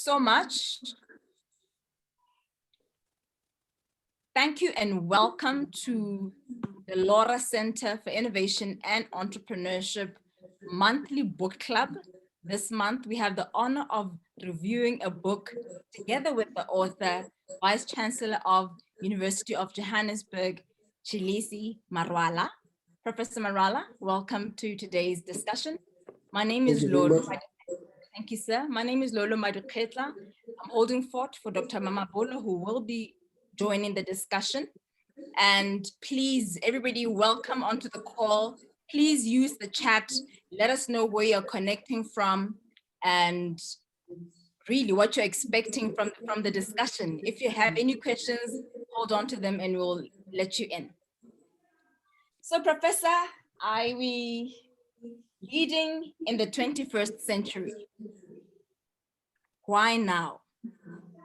so much. Thank you and welcome to the Lora Center for Innovation and Entrepreneurship monthly book club. This month, we have the honor of reviewing a book together with the author, Vice Chancellor of University of Johannesburg, Tshilidzi Marwala. Professor Marwala, welcome to today's discussion. My name is Lora. Thank you, sir. My name is Lora Maduketla. I'm holding fort for Dr. Mamabolo, who will be joining the discussion. And please, everybody, welcome onto the call. Please use the chat. Let us know where you're connecting from and really what you're expecting from the discussion. If you have any questions, hold on to them and we'll let you in. So, Professor, are we leading in the 21st century? Why now?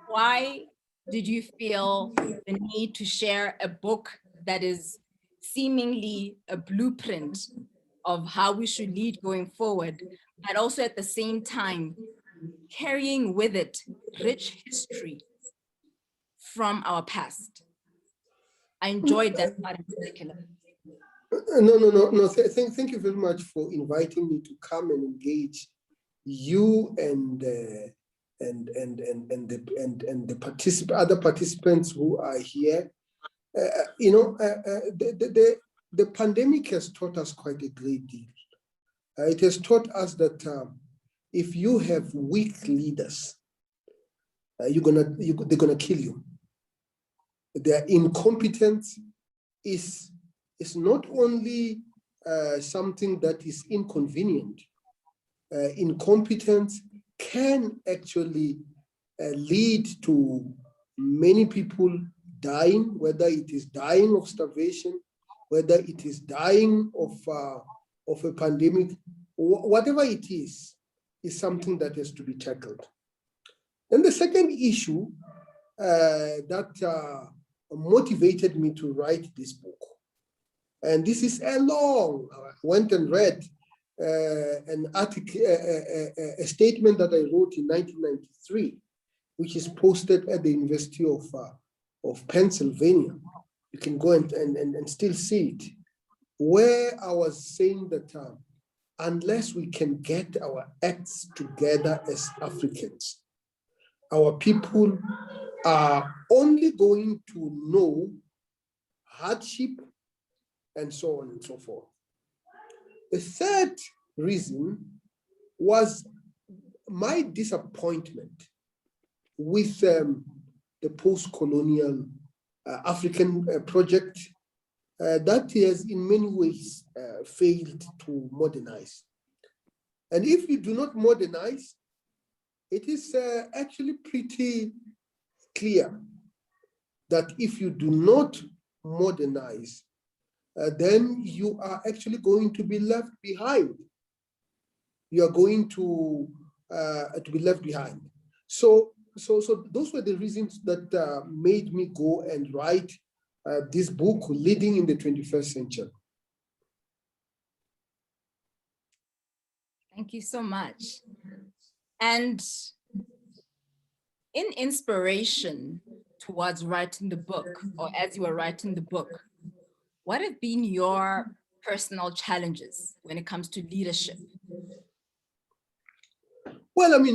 Why did you feel the need to share a book that is seemingly a blueprint of how we should lead going forward, but also at the same time, carrying with it rich history from our past? I enjoyed that part in particular. No. Thank you very much for inviting me to come and engage you and the other participants who are here. The pandemic has taught us quite a great deal. It has taught us that if you have weak leaders, they're gonna kill you. Their incompetence is not only something that is inconvenient. Incompetence can actually lead to many people dying, whether it is dying of starvation, whether it is dying of a pandemic, whatever it is something that has to be tackled. And the second issue that motivated me to write this book, and this is I went and read an article, a statement that I wrote in 1993, which is posted at the University of Pennsylvania. You can go and still see it, where I was saying that unless we can get our acts together as Africans, our people are only going to know hardship and so on and so forth. The third reason was my disappointment with the post-colonial African project that has in many ways failed to modernize. And if you do not modernize, it is actually pretty clear that if you do not modernize, then you are actually going to be left behind. You are going to be left behind. So those were the reasons that made me go and write this book, Leading in the 21st Century. Thank you so much. And in inspiration towards writing the book, or as you were writing the book, what have been your personal challenges when it comes to leadership? Well, I'm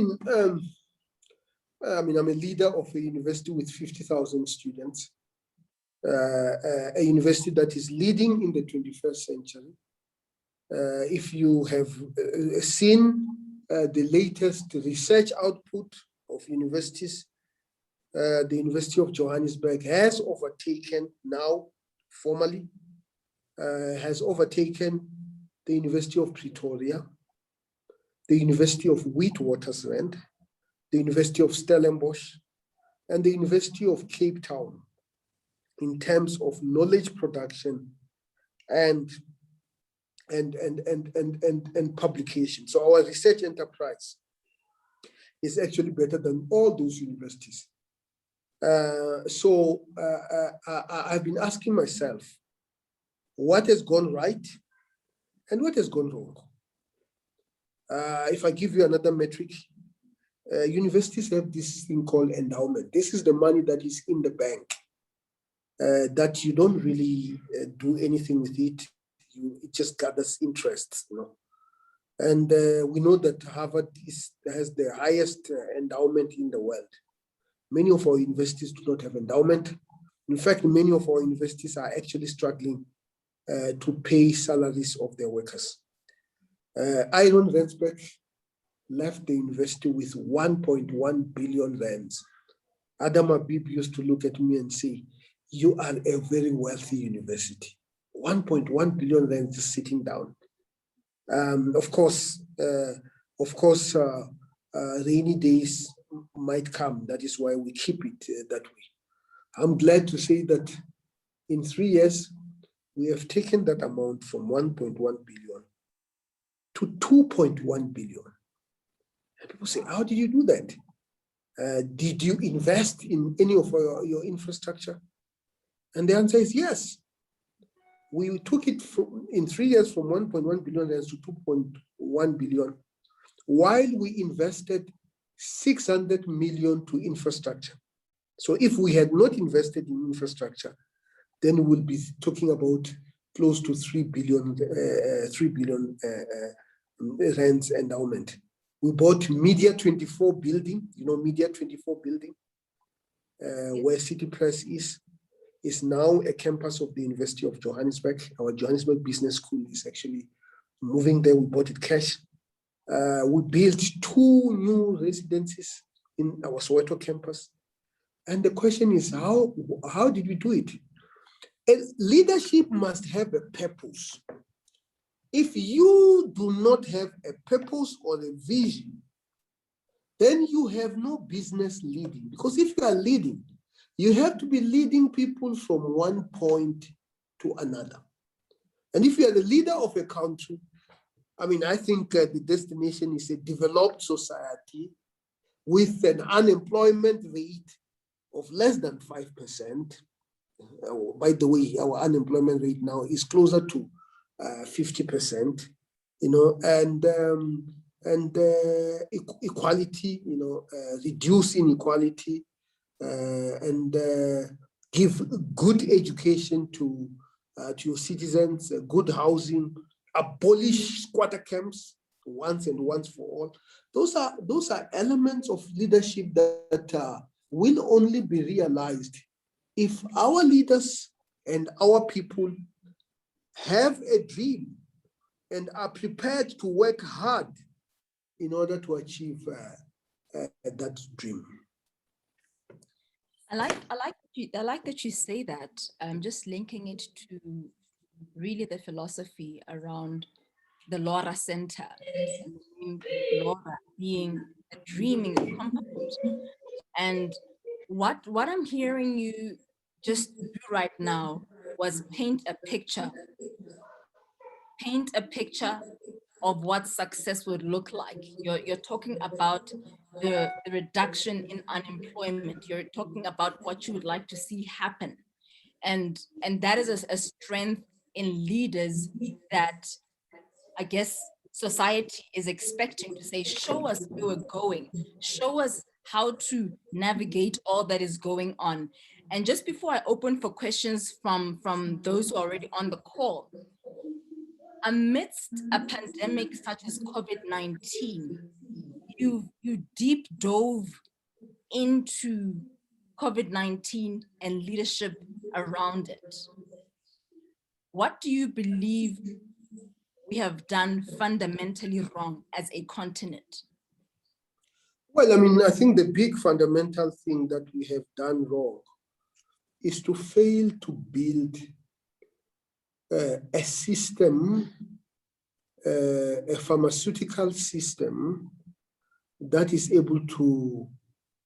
a leader of a university with 50,000 students, a university that is leading in the 21st century. If you have seen the latest research output of universities, the University of Johannesburg has overtaken now, formally, has overtaken the University of Pretoria, the University of Witwatersrand, the University of Stellenbosch, and the University of Cape Town in terms of knowledge production and publication. So our research enterprise is actually better than all those universities. So I've been asking myself, what has gone right and what has gone wrong? If I give you another metric, universities have this thing called endowment. This is the money that is in the bank that you don't really do anything with it. It just gathers interest, you know. And we know that Harvard has the highest endowment in the world. Many of our universities do not have endowment. In fact, many of our universities are actually struggling to pay salaries of their workers. Iron Rensbeck left the university with 1.1 billion rands. Adam Abib used to look at me and say, "You are a very wealthy university. 1.1 billion rands is sitting down." Of course, rainy days might come. That is why we keep it that way. I'm glad to say that in 3 years, we have taken that amount from 1.1 billion to 2.1 billion. And people say, how did you do that? Did you invest in any of your infrastructure? And the answer is yes. We took it in 3 years from 1.1 billion to 2.1 billion, while we invested 600 million to infrastructure. So if we had not invested in infrastructure, then we'll be talking about close to 3 billion rands endowment. We bought Media 24 building, you know, Media 24 building, where City Press is now a campus of the University of Johannesburg. Our Johannesburg Business School is actually moving there. We bought it cash. We built 2 new residences in our Soweto campus. And the question is, how did we do it? Leadership must have a purpose. If you do not have a purpose or a vision, then you have no business leading. Because if you are leading, you have to be leading people from one point to another. And if you are the leader of a country, I mean, I think the destination is a developed society with an unemployment rate of less than 5%. By the way, our unemployment rate now is closer to 50%, you know, and equality, you know, reduce inequality, and give good education to your citizens, good housing, abolish squatter camps once and once for all. Those are elements of leadership that will only be realized if our leaders and our people have a dream and are prepared to work hard in order to achieve that dream. I like that you say that. Just linking it to really the philosophy around the Lora Center, and Lora being a dreaming component. And what I'm hearing you just do right now was paint a picture of what success would look like. You're talking about the reduction in unemployment. You're talking about what you would like to see happen. And that is a strength in leaders that I guess society is expecting to say, show us where we're going, show us how to navigate all that is going on. And just before I open for questions from those who are already on the call, amidst a pandemic such as COVID-19, you deep dove into COVID-19 and leadership around it. What do you believe we have done fundamentally wrong as a continent? Well, I mean, I think the big fundamental thing that we have done wrong is to fail to build a system, a pharmaceutical system that is able to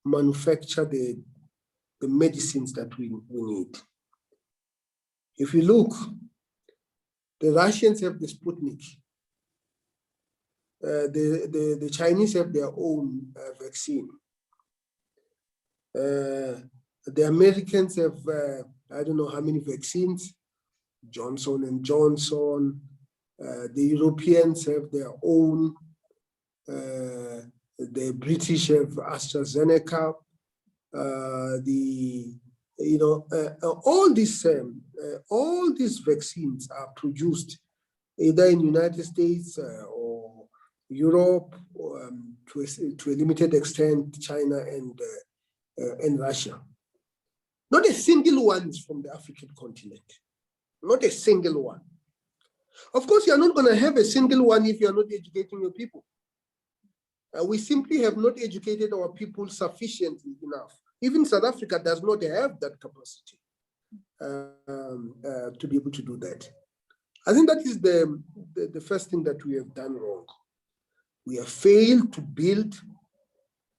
manufacture the medicines that we need. If you look, the Russians have the Sputnik. The Chinese have their own vaccine. The Americans have, I don't know how many vaccines, Johnson and Johnson. The Europeans have their own The British have AstraZeneca. All these vaccines are produced either in the United States or Europe, or, to a limited extent, China and Russia. Not a single one is from the African continent. Not a single one. Of course, you're not going to have a single one if you're not educating your people. We simply have not educated our people sufficiently enough. Even South Africa does not have that capacity to be able to do that. I think that is the first thing that we have done wrong. We have failed to build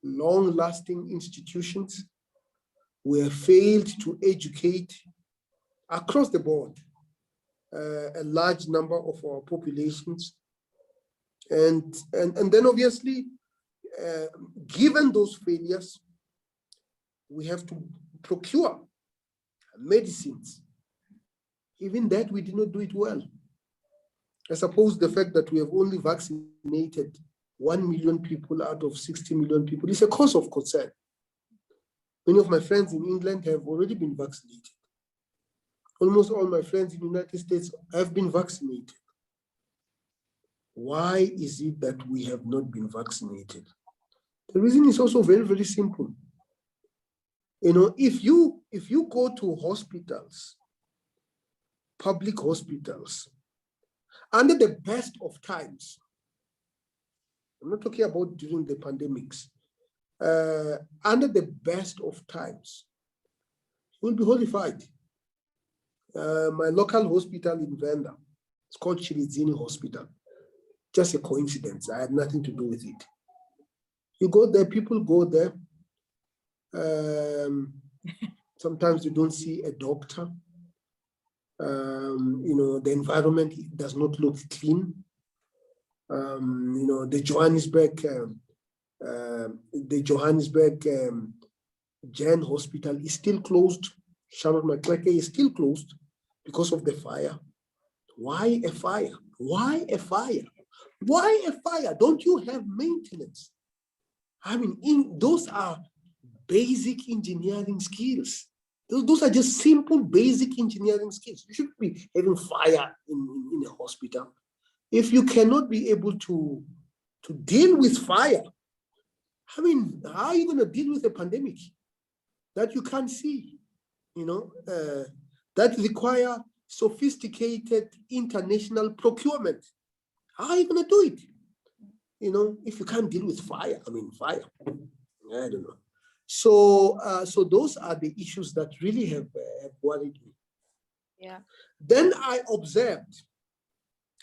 long-lasting institutions. We have failed to educate across the board a large number of our populations. And then obviously, given those failures, we have to procure medicines. Even that, we did not do it well. I suppose the fact that we have only vaccinated 1 million people out of 60 million people is a cause of concern. Many of my friends in England have already been vaccinated. Almost all my friends in the United States have been vaccinated. Why is it that we have not been vaccinated? The reason is also very, very simple. You know, if you go to hospitals, public hospitals, under the best of times, I'm not talking about during the pandemics, under the best of times, you'll be horrified. My local hospital in Venda, it's called Tshilidzi Hospital. Just a coincidence. I had nothing to do with it. You go there, people go there. Sometimes you don't see a doctor. The environment does not look clean. The Johannesburg Jan Hospital is still closed. Charlotte McCracken is still closed because of the fire. Why a fire? Why a fire? Why a fire? Don't you have maintenance? I mean, those are basic engineering skills. Those are just simple, basic engineering skills. You shouldn't be having fire in a hospital. If you cannot be able to deal with fire, I mean, how are you going to deal with a pandemic that you can't see? That require sophisticated international procurement. How are you going to do it? If you can't deal with fire, fire. I don't know. So those are the issues that really have worried me. Yeah. Then I observed,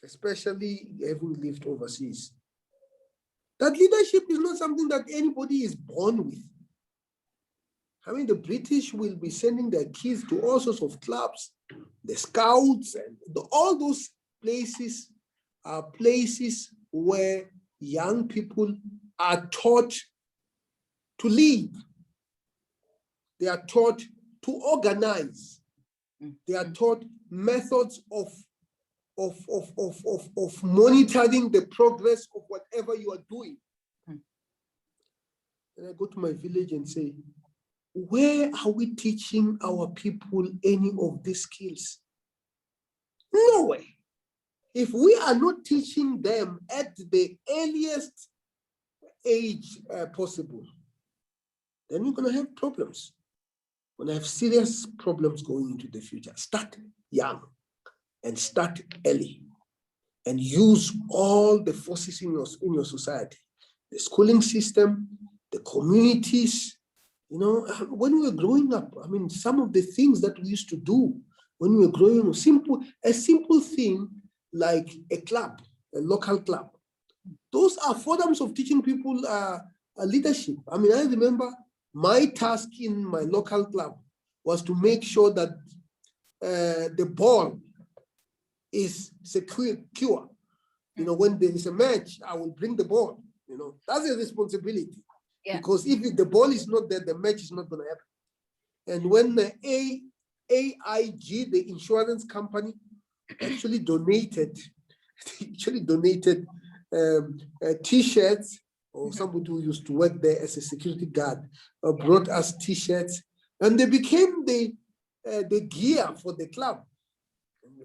especially having lived overseas, that leadership is not something that anybody is born with. The British will be sending their kids to all sorts of clubs, the scouts, and all those places are places where young people are taught to lead. They are taught to organize. They are taught methods of monitoring the progress of whatever you are doing. And I go to my village and say, where are we teaching our people any of these skills? Nowhere. If we are not teaching them at the earliest age possible, then we're going to have problems. We're going to have serious problems going into the future. Start young and start early and use all the forces in your society, the schooling system, the communities. When we were growing up, some of the things that we used to do when we were growing up, a simple thing like a club, a local club. Those are forums of teaching people leadership. I remember my task in my local club was to make sure that the ball is secure. When there is a match, I will bring the ball. That's a responsibility. Yeah. Because if the ball is not there, the match is not going to happen. And when the AIG, the insurance company, actually donated T-shirts or somebody who used to work there as a security guard, brought us T-shirts, and they became the gear for the club.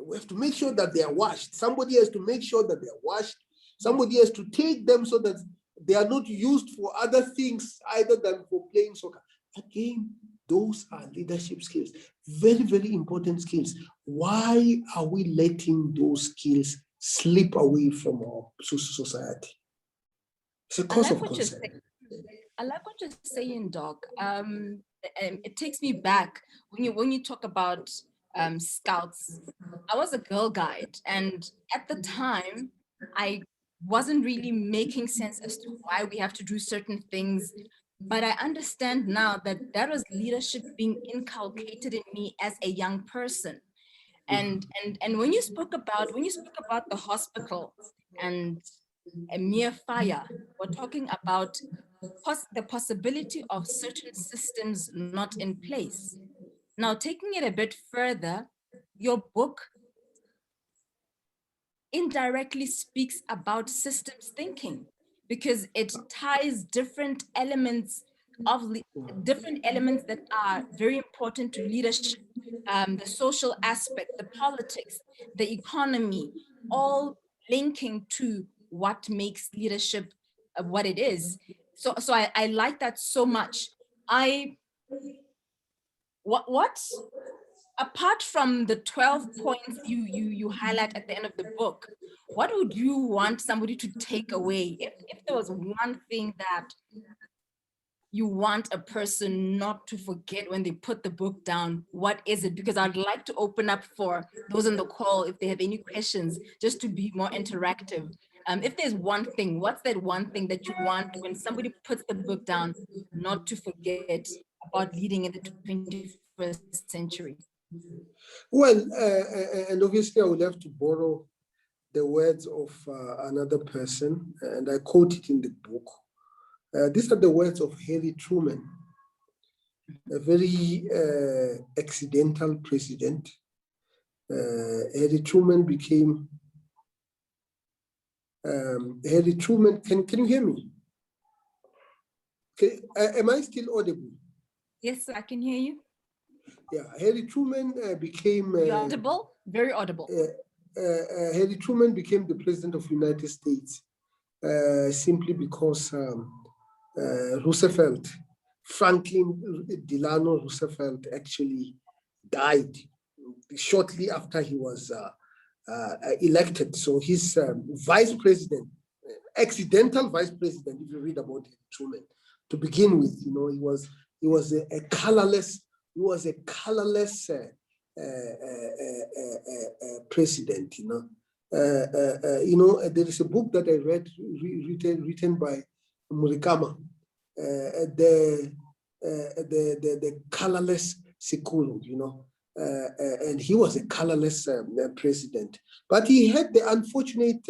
We have to make sure that they are washed. Somebody has to make sure that they are washed. Somebody has to take them so that they are not used for other things other than for playing soccer. Again, those are leadership skills, very, very important skills. Why are we letting those skills slip away from our society? It's a cause of concern. I like what you're saying, Doc. It takes me back when you talk about scouts. I was a girl guide, and at the time, I wasn't really making sense as to why we have to do certain things. But I understand now that that was leadership being inculcated in me as a young person. And when you spoke about the hospital and a mere fire, we're talking about the possibility of certain systems not in place. Now, taking it a bit further, your book indirectly speaks about systems thinking because it ties different elements that are very important to leadership, the social aspect, the politics, the economy, all linking to what makes leadership what it is. So I like that so much. What apart from the 12 points you highlight at the end of the book, what would you want somebody to take away? If there was one thing that you want a person not to forget when they put the book down, what is it? Because I'd like to open up for those on the call if they have any questions, just to be more interactive. If there's one thing, what's that one thing that you want when somebody puts the book down, not to forget about leading in the 21st century? Well, and obviously I would have to borrow the words of another person, and I quote it in the book. These are the words of Harry Truman, a very accidental president. Harry Truman became, Harry Truman, can you hear me? Okay, am I still audible? Yes, I can hear you. Yeah, Harry Truman became... You're audible, very audible. Harry Truman became the president of the United States simply because Roosevelt, Franklin Delano Roosevelt, actually died shortly after he was elected. So his vice president, accidental vice president, if you read about Truman, to begin with, he was a colorless president. There is a book that I read written by Murikama, the colorless Sekuru, and he was a colorless president, but he had the unfortunate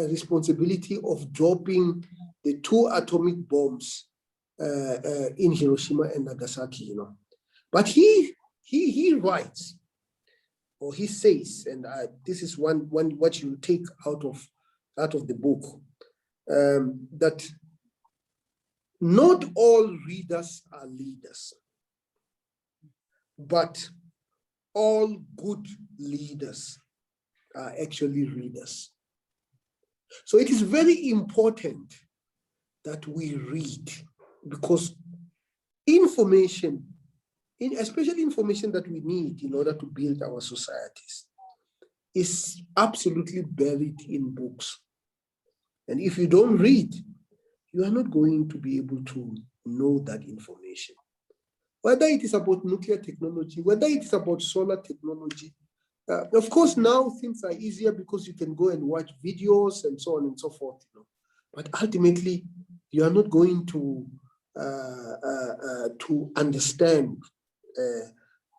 responsibility of dropping the 2 atomic bombs in Hiroshima and Nagasaki, But he writes, or he says, and this is one what you take out of the book, that not all readers are leaders, but all good leaders are actually readers. So it is very important that we read, because information, especially information that we need in order to build our societies, is absolutely buried in books. And if you don't read, you are not going to be able to know that information. Whether it is about nuclear technology, whether it is about solar technology. Of course, now things are easier because you can go and watch videos and so on and so forth. But ultimately, you are not going to understand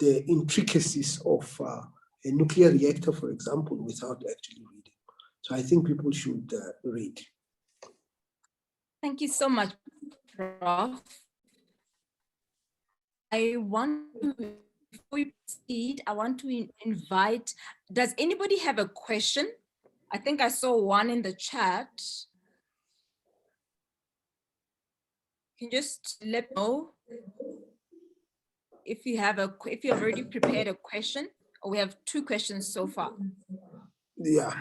the intricacies of a nuclear reactor, for example, without actually reading. So I think people should read. Thank you so much, Prof. Before we proceed, I want to invite, does anybody have a question? I think I saw one in the chat. can just let me know if you have if you have already prepared a question, or we have 2 questions so far. Yeah.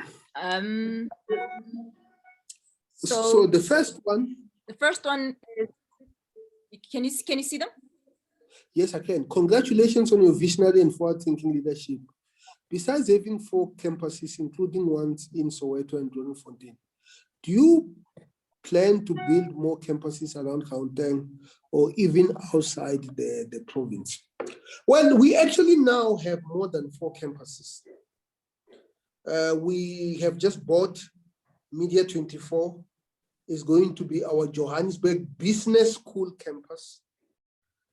So the first one. The first one is, can you see them? Yes, I can. Congratulations on your visionary and forward-thinking leadership. Besides having 4 campuses, including ones in Soweto and Bloemfontein, do you plan to build more campuses around Gauteng or even outside the province? Well, we actually now have more than 4 campuses. We have just bought Media 24, is going to be our Johannesburg Business School campus.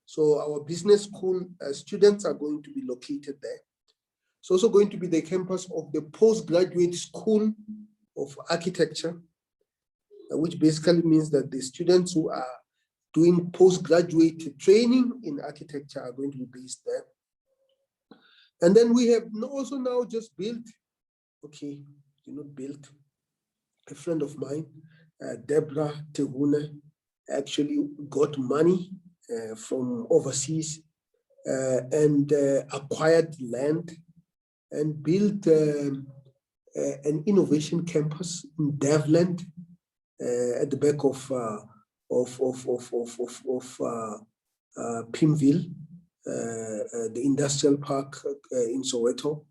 So our business school students are going to be located there. It's also going to be the campus of the Postgraduate School of Architecture, which basically means that the students who are doing postgraduate training in architecture are going to be based there. And then we have also now just built, a friend of mine, Deborah Tegune, actually got money from overseas and acquired land and built an innovation campus in Devland at the back of Pimville, the industrial park in Soweto,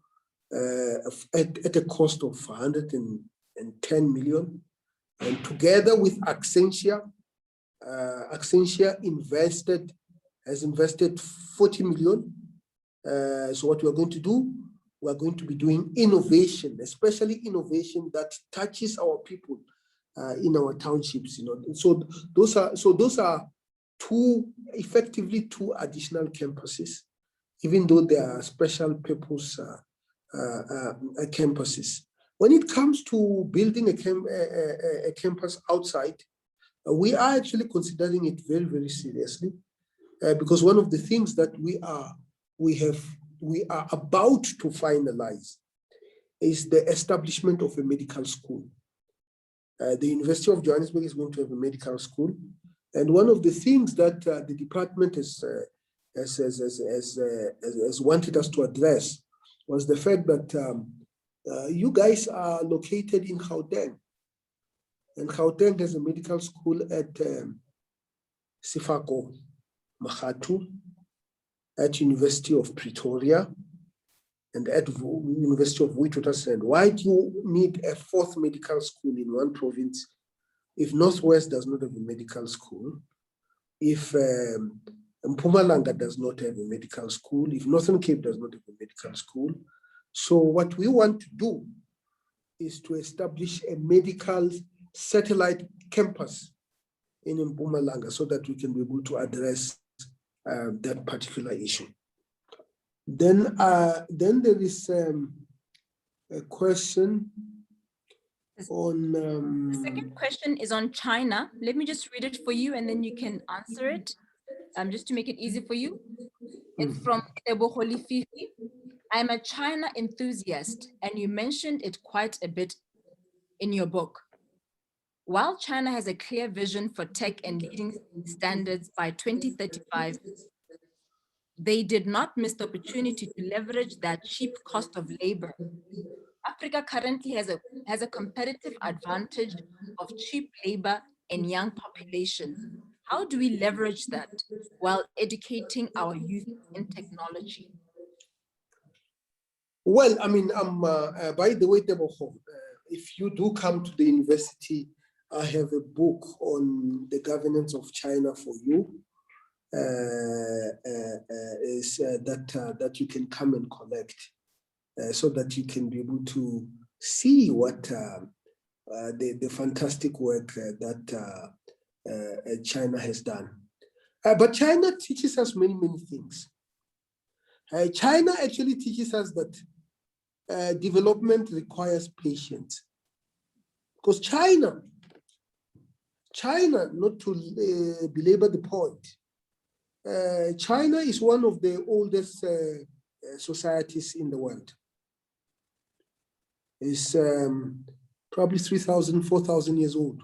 at a cost of 110 million. And together with Accenture, Accenture has invested 40 million. So what we are going to do, we are going to be doing innovation, especially innovation that touches our people in our townships. So those are effectively two additional campuses, even though they are special purpose campuses. When it comes to building a campus outside, we are actually considering it very, very seriously, because one of the things that we are about to finalize is the establishment of a medical school. The University of Johannesburg is going to have a medical school, and one of the things that the department has wanted us to address was the fact that you guys are located in Gauteng, and Gauteng has a medical school at Sifako, Makatu, at University of Pretoria, and at University of Witwatersrand. Why do you need a 4th medical school in one province if Northwest does not have a medical school, if Mpumalanga does not have a medical school, if Northern Cape does not have a medical school? So what we want to do is to establish a medical satellite campus in Mpumalanga so that we can be able to address that particular issue. Then there is a question on... The second question is on China. Let me just read it for you and then you can answer it, just to make it easy for you. It's from Teboholi Fifi. I'm a China enthusiast, and you mentioned it quite a bit in your book. While China has a clear vision for tech and leading standards by 2035, they did not miss the opportunity to leverage that cheap cost of labor. Africa currently has a competitive advantage of cheap labor and young population. How do we leverage that while educating our youth in technology? Well, I mean, by the way, Teboho, if you do come to the university, I have a book on the governance of China for you. That you can come and collect, so that you can be able to see what the fantastic work that China has done. But China teaches us many, many things. China actually teaches us that development requires patience. Because China, not to belabor the point, China is one of the oldest societies in the world. It's probably 3,000, 4,000 years old.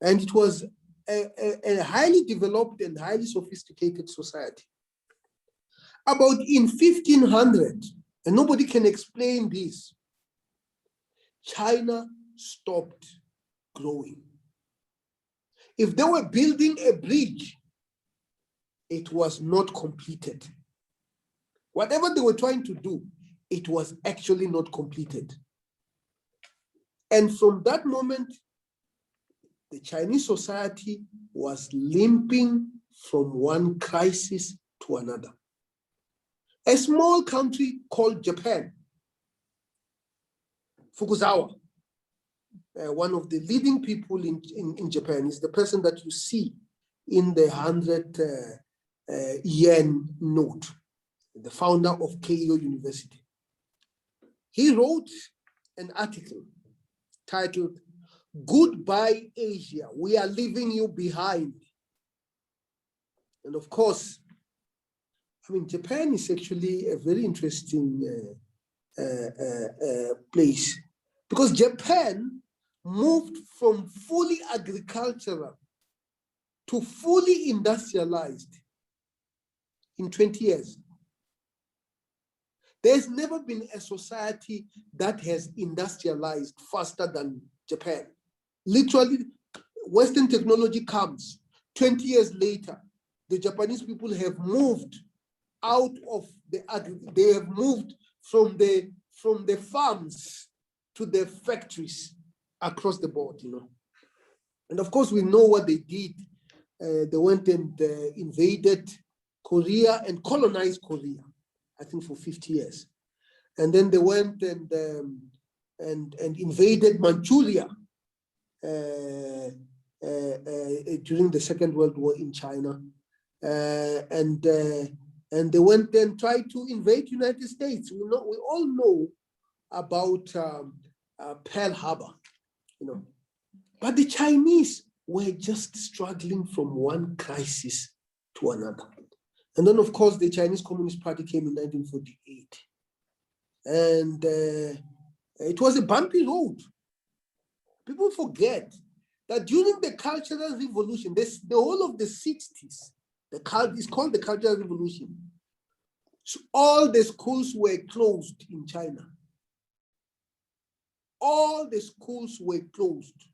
And it was a highly developed and highly sophisticated society. About in 1500, and nobody can explain this, China stopped growing. If they were building a bridge, it was not completed. Whatever they were trying to do, it was actually not completed. And from that moment, the Chinese society was limping from one crisis to another. A small country called Japan, Fukuzawa, one of the leading people in Japan, is the person that you see in the 100 yen note, the founder of Keio University. He wrote an article titled, "Goodbye Asia, we are leaving you behind." And of course, I mean, Japan is actually a very interesting place, because Japan moved from fully agricultural to fully industrialized in 20 years. There's never been a society that has industrialized faster than Japan. Literally, Western technology comes. 20 years later, the Japanese people have moved out of they have moved from the farms to the factories across the board, you know. And of course, we know what they did. They went and invaded Korea and colonized Korea, I think for 50 years. And then they went and invaded Manchuria during the Second World War in China. And they went and tried to invade United States. We all know about Pearl Harbor, you know. But the Chinese were just struggling from one crisis to another. And then, of course, the Chinese Communist Party came in 1948. And it was a bumpy road. People forget that during the Cultural Revolution, the whole of the 60s, it's called the Cultural Revolution. So all the schools were closed in China. All the schools were closed.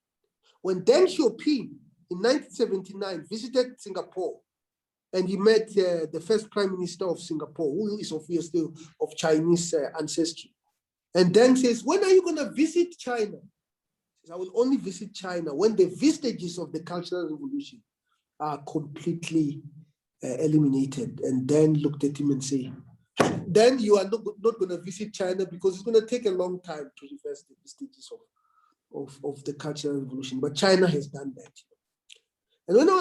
When Deng Xiaoping in 1979 visited Singapore, and he met the first Prime Minister of Singapore, who is obviously of Chinese ancestry. And Deng says, "When are you going to visit China?" He says, "I will only visit China when the vestiges of the Cultural Revolution are completely eliminated." And Deng looked at him and said, "Then you are not going to visit China because it's going to take a long time to reverse the vestiges of the Cultural Revolution." But China has done that. And when I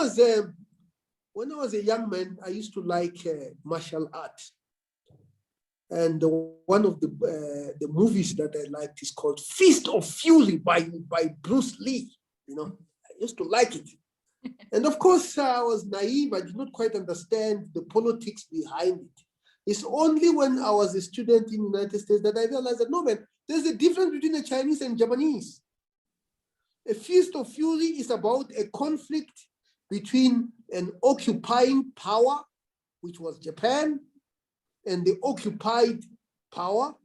was a young man, I used to like martial arts. And one of the movies that I liked is called Fist of Fury by Bruce Lee. You know, I used to like it. And of course, I was naive. I did not quite understand the politics behind it. It's only when I was a student in the United States that I realized that, no, man, there's a difference between the Chinese and Japanese. A Fist of Fury is about a conflict between an occupying power, which was Japan, and the occupied power,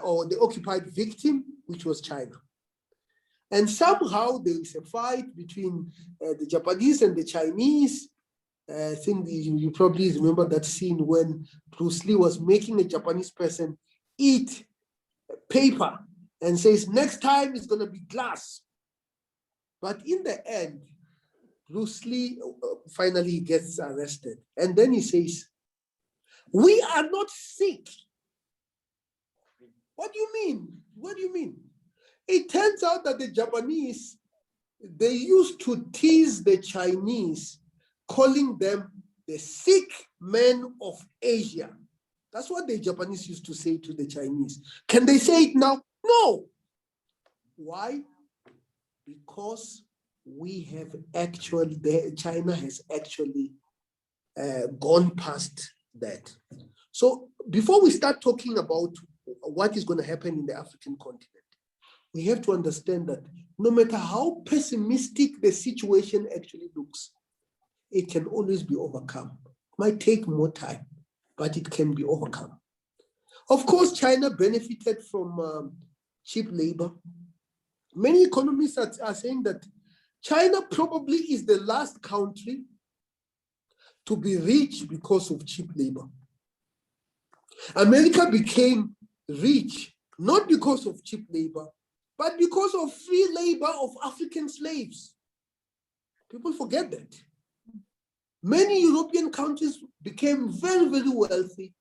or the occupied victim, which was China. And somehow there is a fight between the Japanese and the Chinese. I think you probably remember that scene when Bruce Lee was making a Japanese person eat paper and says, "Next time it's going to be glass." But in the end, Bruce Lee finally gets arrested. And then he says, "We are not sick." What do you mean? What do you mean? It turns out that the Japanese, they used to tease the Chinese, calling them the sick men of Asia. That's what the Japanese used to say to the Chinese. Can they say it now? No. Why? Because China has actually gone past that. So before we start talking about what is going to happen in the African continent, we have to understand that no matter how pessimistic the situation actually looks, it can always be overcome. It might take more time, but it can be overcome. Of course, China benefited from cheap labor. Many economists are saying that China probably is the last country to be rich because of cheap labor. America became rich not because of cheap labor, but because of free labor of African slaves. People forget that. Many European countries became very, very wealthy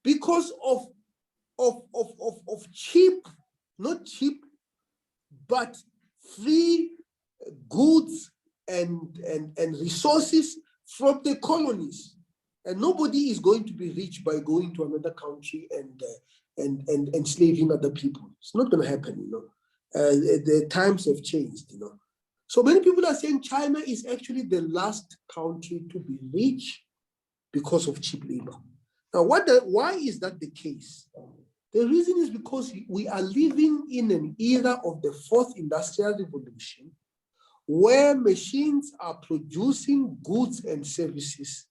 because of cheap, not cheap, but free goods and resources from the colonies. And nobody is going to be rich by going to another country and enslaving other people. It's not going to happen, you know. The times have changed, you know. So many people are saying China is actually the last country to be rich because of cheap labor. Now, why is that the case? The reason is because we are living in an era of the fourth industrial revolution where machines are producing goods and services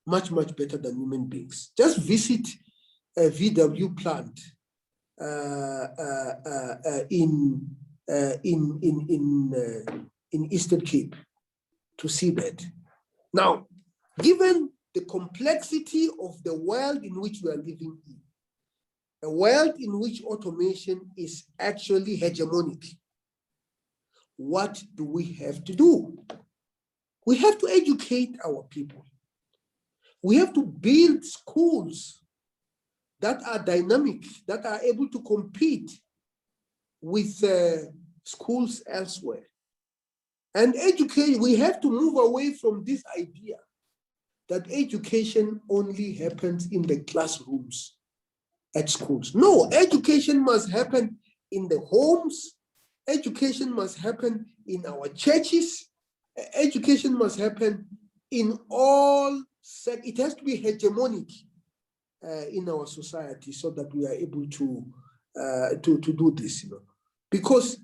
much, much better than human beings. Just visit a VW plant in Eastern Cape to see that. Now, given the complexity of the world in which we are living in, a world in which automation is actually hegemonic, what do we have to do? We have to educate our people. We have to build schools that are dynamic, that are able to compete with schools elsewhere. And educate, we have to move away from this idea that education only happens in the classrooms at schools. No, education must happen in the homes. Education must happen in our churches. Education must happen in all sectors. It has to be hegemonic in our society so that we are able to do this, you know. Because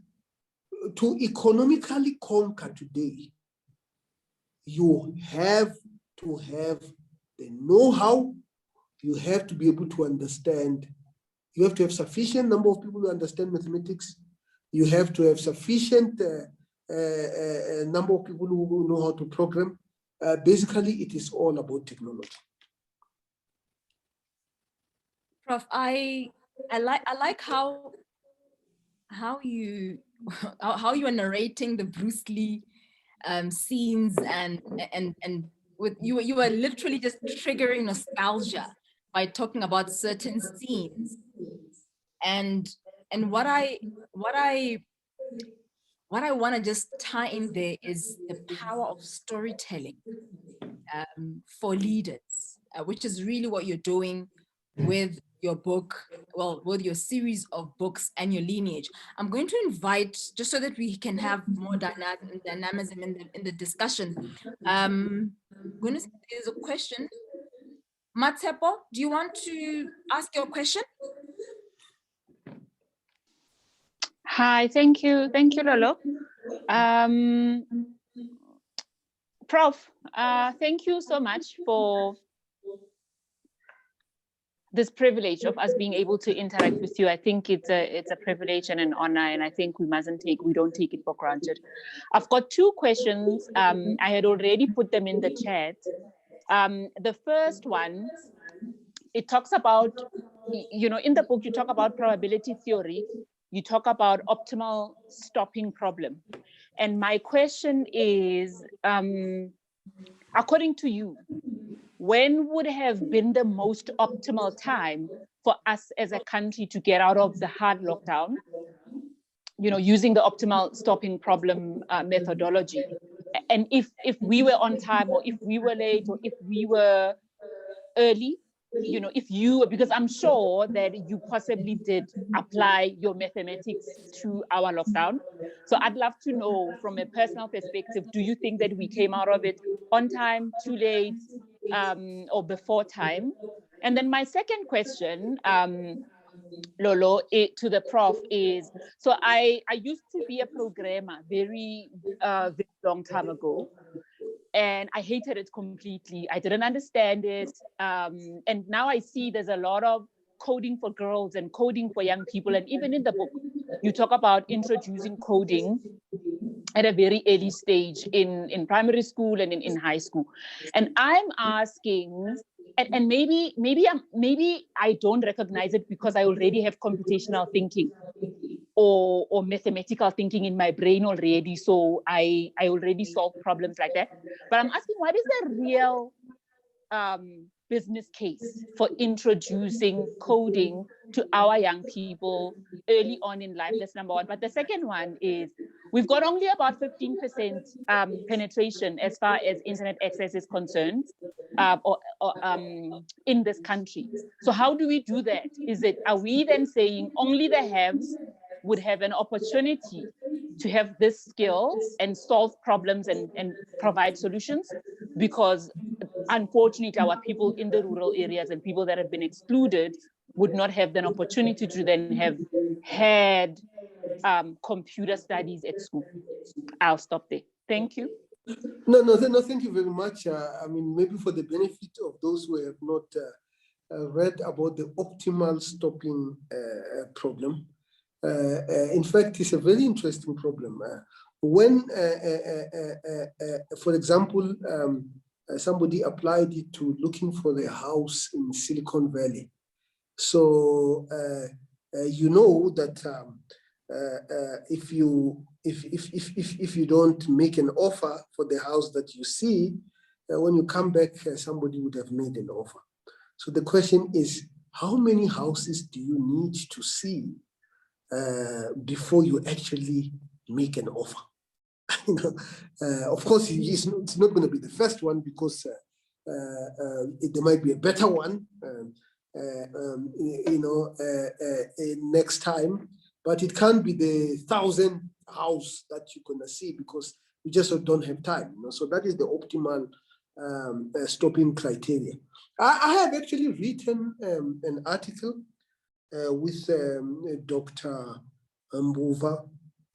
to economically conquer today, you have to have the know-how. You have to be able to understand. You have to have sufficient number of people who understand mathematics. You have to have sufficient number of people who know how to program. Basically, it is all about technology. Prof, I like how you are narrating the Bruce Lee scenes and with you are literally just triggering nostalgia by talking about certain scenes. And what I want to just tie in there is the power of storytelling for leaders, which is really what you're doing with your book, well, with your series of books and your lineage. I'm going to invite, just so that we can have more dynamism in the discussion. I'm going to say there's a question. Matsepo, do you want to ask your question? Hi, thank you, Lolo. Prof, thank you so much for this privilege of us being able to interact with you. I think it's a privilege and an honor, and I think we don't take it for granted. I've got two questions. I had already put them in the chat. The first one, it talks about, you know, in the book, you talk about probability theory, you talk about optimal stopping problem. And my question is, according to you, when would have been the most optimal time for us as a country to get out of the hard lockdown, you know, using the optimal stopping problem methodology? And if we were on time, or if we were late, or if we were early, you know, if you, because I'm sure that you possibly did apply your mathematics to our lockdown. So I'd love to know from a personal perspective, do you think that we came out of it on time, too late, or before time? And then my second question, Lolo, to the prof is, so I used to be a programmer very long time ago, and I hated it completely. I didn't understand it. And now I see there's a lot of coding for girls and coding for young people. And even in the book, you talk about introducing coding at a very early stage in primary school and in high school. And I'm asking, and maybe I don't recognize it because I already have computational thinking or mathematical thinking in my brain already. So I already solve problems like that. But I'm asking, what is the real business case for introducing coding to our young people early on in life? That's number one. But the second one is, we've got only about 15% penetration as far as internet access is concerned in this country. So how do we do that? Are we then saying only the haves would have an opportunity to have this skill and solve problems and provide solutions? Because unfortunately, our people in the rural areas and people that have been excluded would not have an opportunity to then have had computer studies at school. I'll stop there. Thank you. No, thank you very much. I mean, maybe for the benefit of those who have not read about the optimal stopping problem. In fact, it's a very interesting problem. When, for example, somebody applied it to looking for a house in Silicon Valley. So you know that if you don't make an offer for the house that you see, when you come back, somebody would have made an offer. So the question is, how many houses do you need to see before you actually make an offer? Of course, it's not going to be the first one, because there might be a better one, next time. But it can't be the 1,000th house that you're going to see, because you just don't have time. So that is the optimal stopping criteria. I have actually written an article with Dr. Mbuva,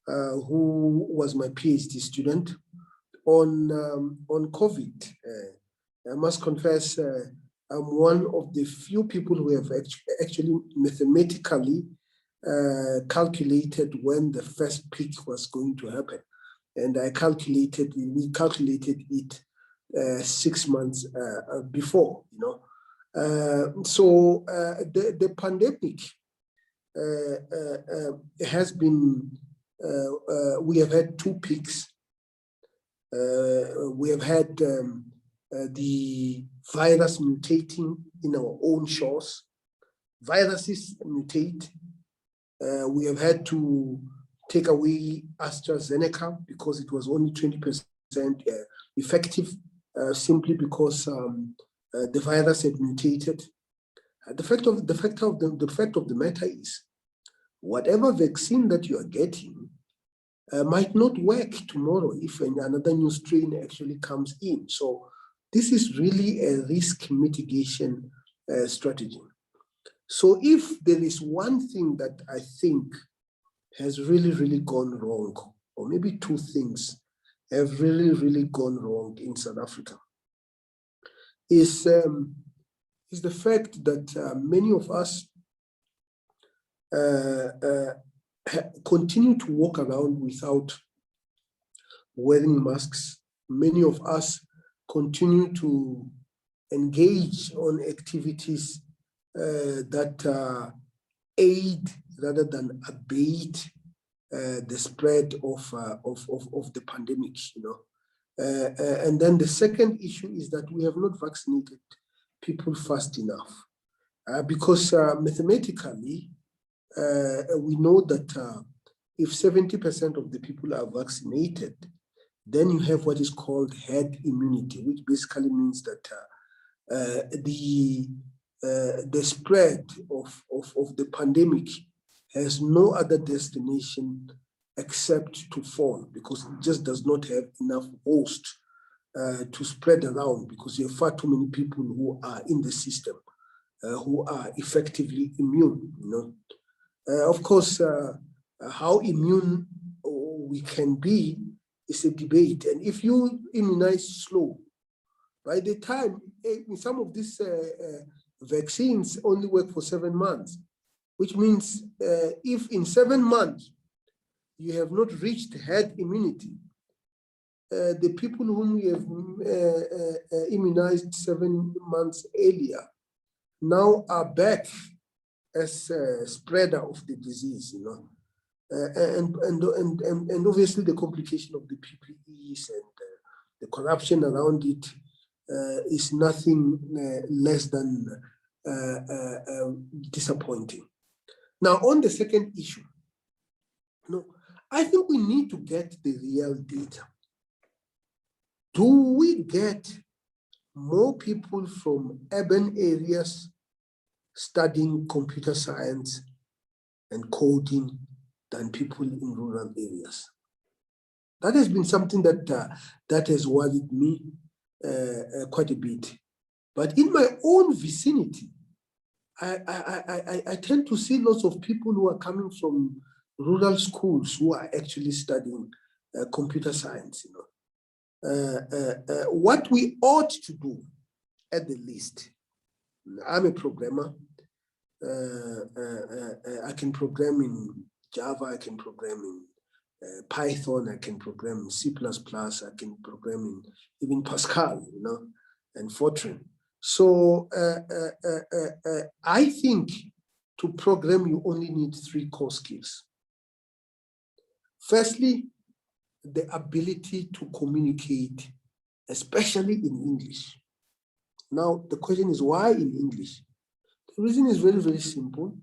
who was my PhD student, on COVID. I must confess, I'm one of the few people who have actually mathematically calculated when the first peak was going to happen. And we calculated it 6 months before, So the pandemic has been, we have had 2 peaks. We have had the virus mutating in our own shores. Viruses mutate. We have had to take away AstraZeneca because it was only 20% effective, simply because the virus had mutated. The fact of the matter is, whatever vaccine that you are getting might not work tomorrow if another new strain actually comes in. So this is really a risk mitigation strategy. So if there is one thing that I think has really, really gone wrong, or maybe 2 things have really, really gone wrong in South Africa, is the fact that many of us continue to walk around without wearing masks. Many of us continue to engage on activities that aid rather than abate the spread of the pandemic. And then the second issue is that we have not vaccinated people fast enough, because mathematically we know that if 70% of the people are vaccinated, then you have what is called herd immunity, which basically means that the spread of the pandemic has no other destination except to fall, because it just does not have enough host to spread around, because you have far too many people who are in the system. who are effectively immune. Of course, how immune we can be is a debate. And if you immunize slow, by the time some of these vaccines only work for 7 months, which means if in 7 months you have not reached herd immunity, the people whom we have immunized 7 months earlier now are back as a spreader of the disease, and obviously the complication of the PPEs and the corruption around it is nothing less than disappointing. Now, on the second issue, I think we need to get the real data. Do we get more people from urban areas studying computer science and coding than people in rural areas? That has been something that has worried me quite a bit. But in my own vicinity, I tend to see lots of people who are coming from rural schools who are actually studying computer science. What we ought to do at the least, I'm a programmer. I can program in Java, I can program in Python, I can program in C++, I can program in even Pascal, and Fortran. So I think to program, you only need 3 core skills. Firstly, the ability to communicate, especially in English. Now, the question is why in English? The reason is very, very simple.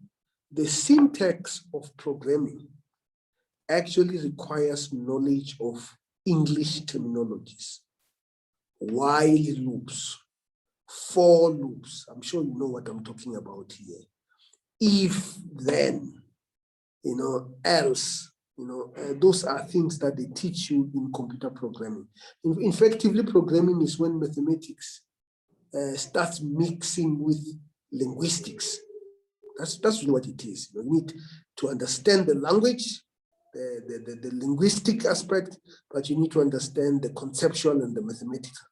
The syntax of programming actually requires knowledge of English terminologies. While loops, for loops, I'm sure you know what I'm talking about here. If, then, else, those are things that they teach you in computer programming. Effectively, programming is when mathematics starts mixing with linguistics. That's really what it is. You need to understand the language, the linguistic aspect, but you need to understand the conceptual and the mathematical.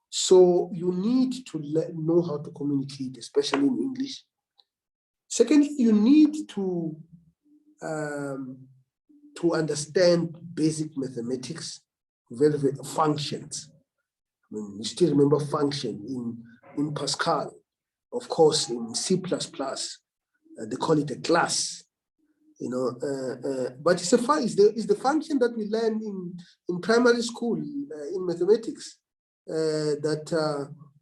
So you need to know how to communicate, especially in English. Secondly, you need to understand basic mathematics, very, very functions. I mean, you still remember function in Pascal. Of course, in C++, they call it a class. But it's the function that we learn in primary school in mathematics. That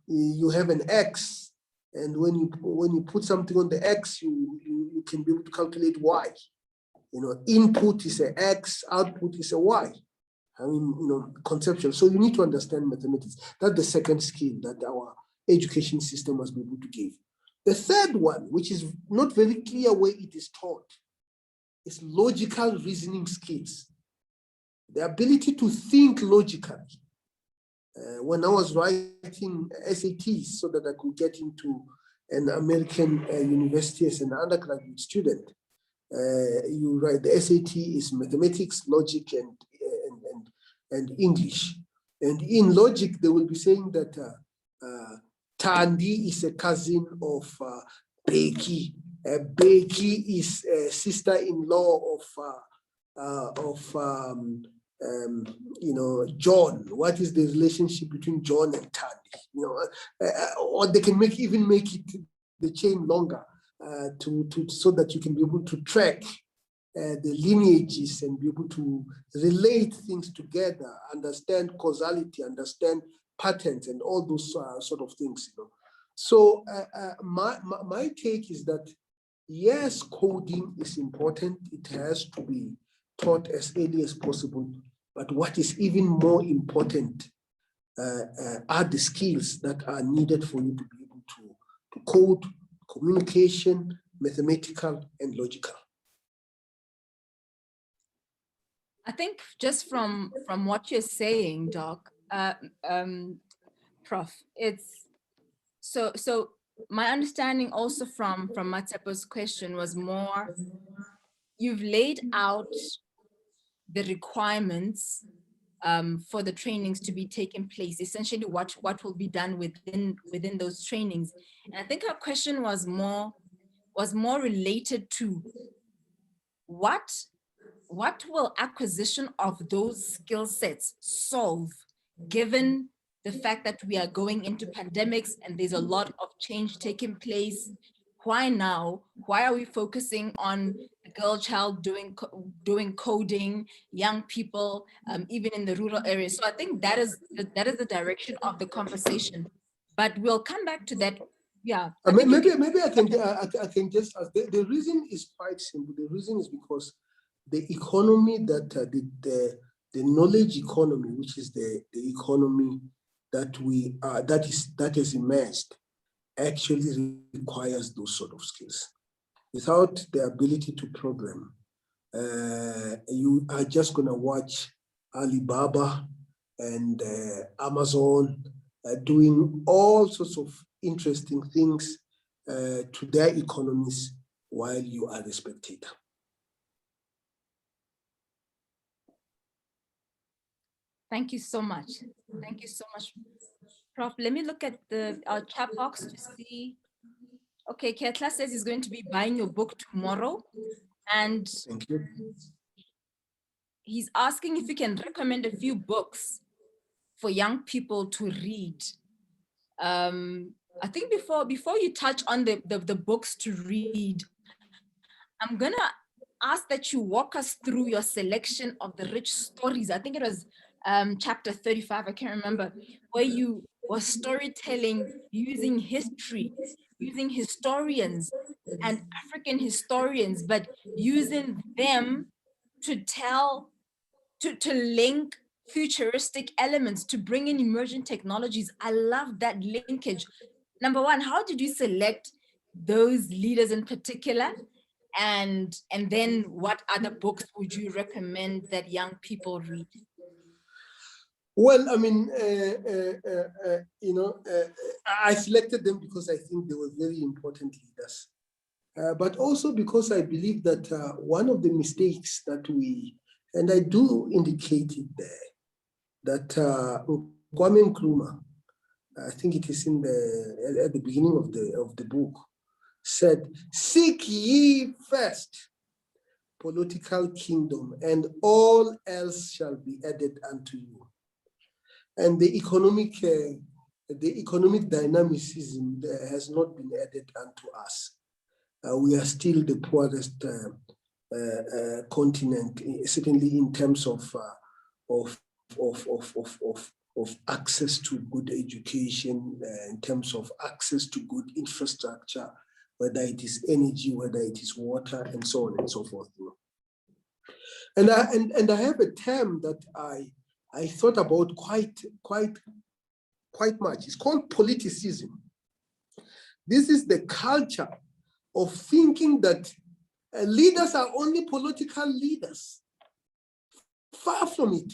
you have an X, and when you put something on the X, you can be able to calculate Y. Input is a X, output is a Y. I mean, conceptual. So you need to understand mathematics. That's the second skill that our education system must be able to give. The third one, which is not very clear where it is taught, is logical reasoning skills. The ability to think logically. When I was writing SATs so that I could get into an American university as an undergraduate student, you write the SAT is mathematics, logic, and English. And in logic, they will be saying that Tandi is a cousin of Beki. Beki is a sister-in-law of John. What is the relationship between John and Tandi? Or they can even make it the chain longer so that you can be able to track the lineages and be able to relate things together, understand causality, understand patterns, and all those sort of things. So my take is that yes, coding is important. It has to be taught as early as possible. But what is even more important are the skills that are needed for you to be able to code, communication, mathematical, and logical. I think just from what you're saying, Doc, Prof, it's so my understanding also from Matsepo's question was more, you've laid out the requirements for the trainings to be taken place, essentially what will be done within those trainings. And I think our question was more related to what will acquisition of those skill sets solve, given the fact that we are going into pandemics and there's a lot of change taking place? Why now? Why are we focusing on the girl child doing coding, young people, even in the rural areas? So I think that is the direction of the conversation. But we'll come back to that. Yeah. Maybe I can just ask. The reason is quite simple. The reason is because the economy that the knowledge economy, which is the economy that we that has emerged, actually requires those sort of skills. Without the ability to program, you are just going to watch Alibaba and Amazon doing all sorts of interesting things to their economies while you are the spectator. Thank you so much. Thank you so much, Prof. Let me look at our chat box to see. Okay, Ketla says he's going to be buying your book tomorrow. And thank you. He's asking if you can recommend a few books for young people to read. I think before you touch on the books to read, I'm gonna ask that you walk us through your selection of the rich stories. I think it was chapter 35, I can't remember, where you were storytelling using history, using historians and African historians, but using them to to link futuristic elements, to bring in emerging technologies. I love that linkage. Number one, how did you select those leaders in particular? And then what other books would you recommend that young people read? Well, I mean, I selected them because I think they were very important leaders, but also because I believe that one of the mistakes that and I do indicate it there, that Kwame Nkrumah, I think it is at the beginning of the book, said, "Seek ye first political kingdom, and all else shall be added unto you." And the economic dynamicism has not been added unto us. We are still the poorest continent, certainly in terms of access to good education, in terms of access to good infrastructure, whether it is energy, whether it is water, and so on and so forth. And I have a term that I thought about quite much. It's called politicism. This is the culture of thinking that leaders are only political leaders. Far from it.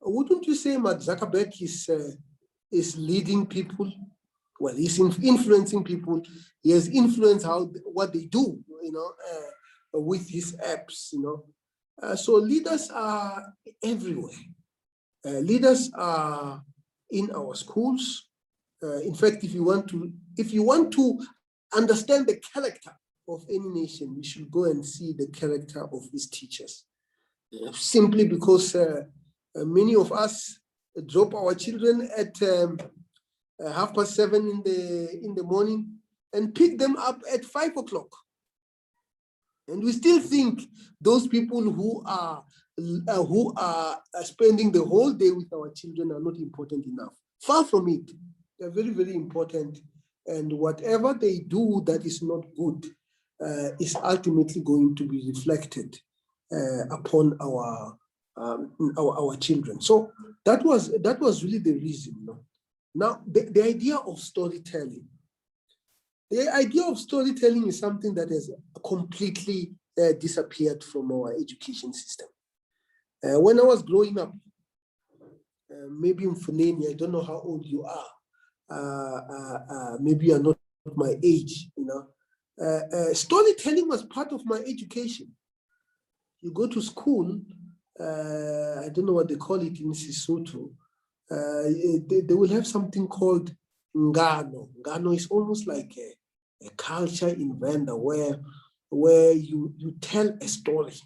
Wouldn't you say Mark Zuckerberg is leading people? Well, he's influencing people. He has influenced what they do, with his apps, So leaders are everywhere. Leaders are in our schools. In fact, if you want to understand the character of any nation, you should go and see the character of its teachers. Simply because many of us drop our children at 7:30 in the morning and pick them up at 5 o'clock. And we still think those people who are spending the whole day with our children are not important enough. Far from it. They're very, very important. And whatever they do that is not good is ultimately going to be reflected upon our children. So that was really the reason. Now, the idea of storytelling. The idea of storytelling is something that has completely disappeared from our education system. When I was growing up, maybe in Funeni, I don't know how old you are. Maybe you're not my age, storytelling was part of my education. You go to school, I don't know what they call it in Sesotho. They will have something called Ngano. Ngano is almost like a culture in Venda where you tell a story.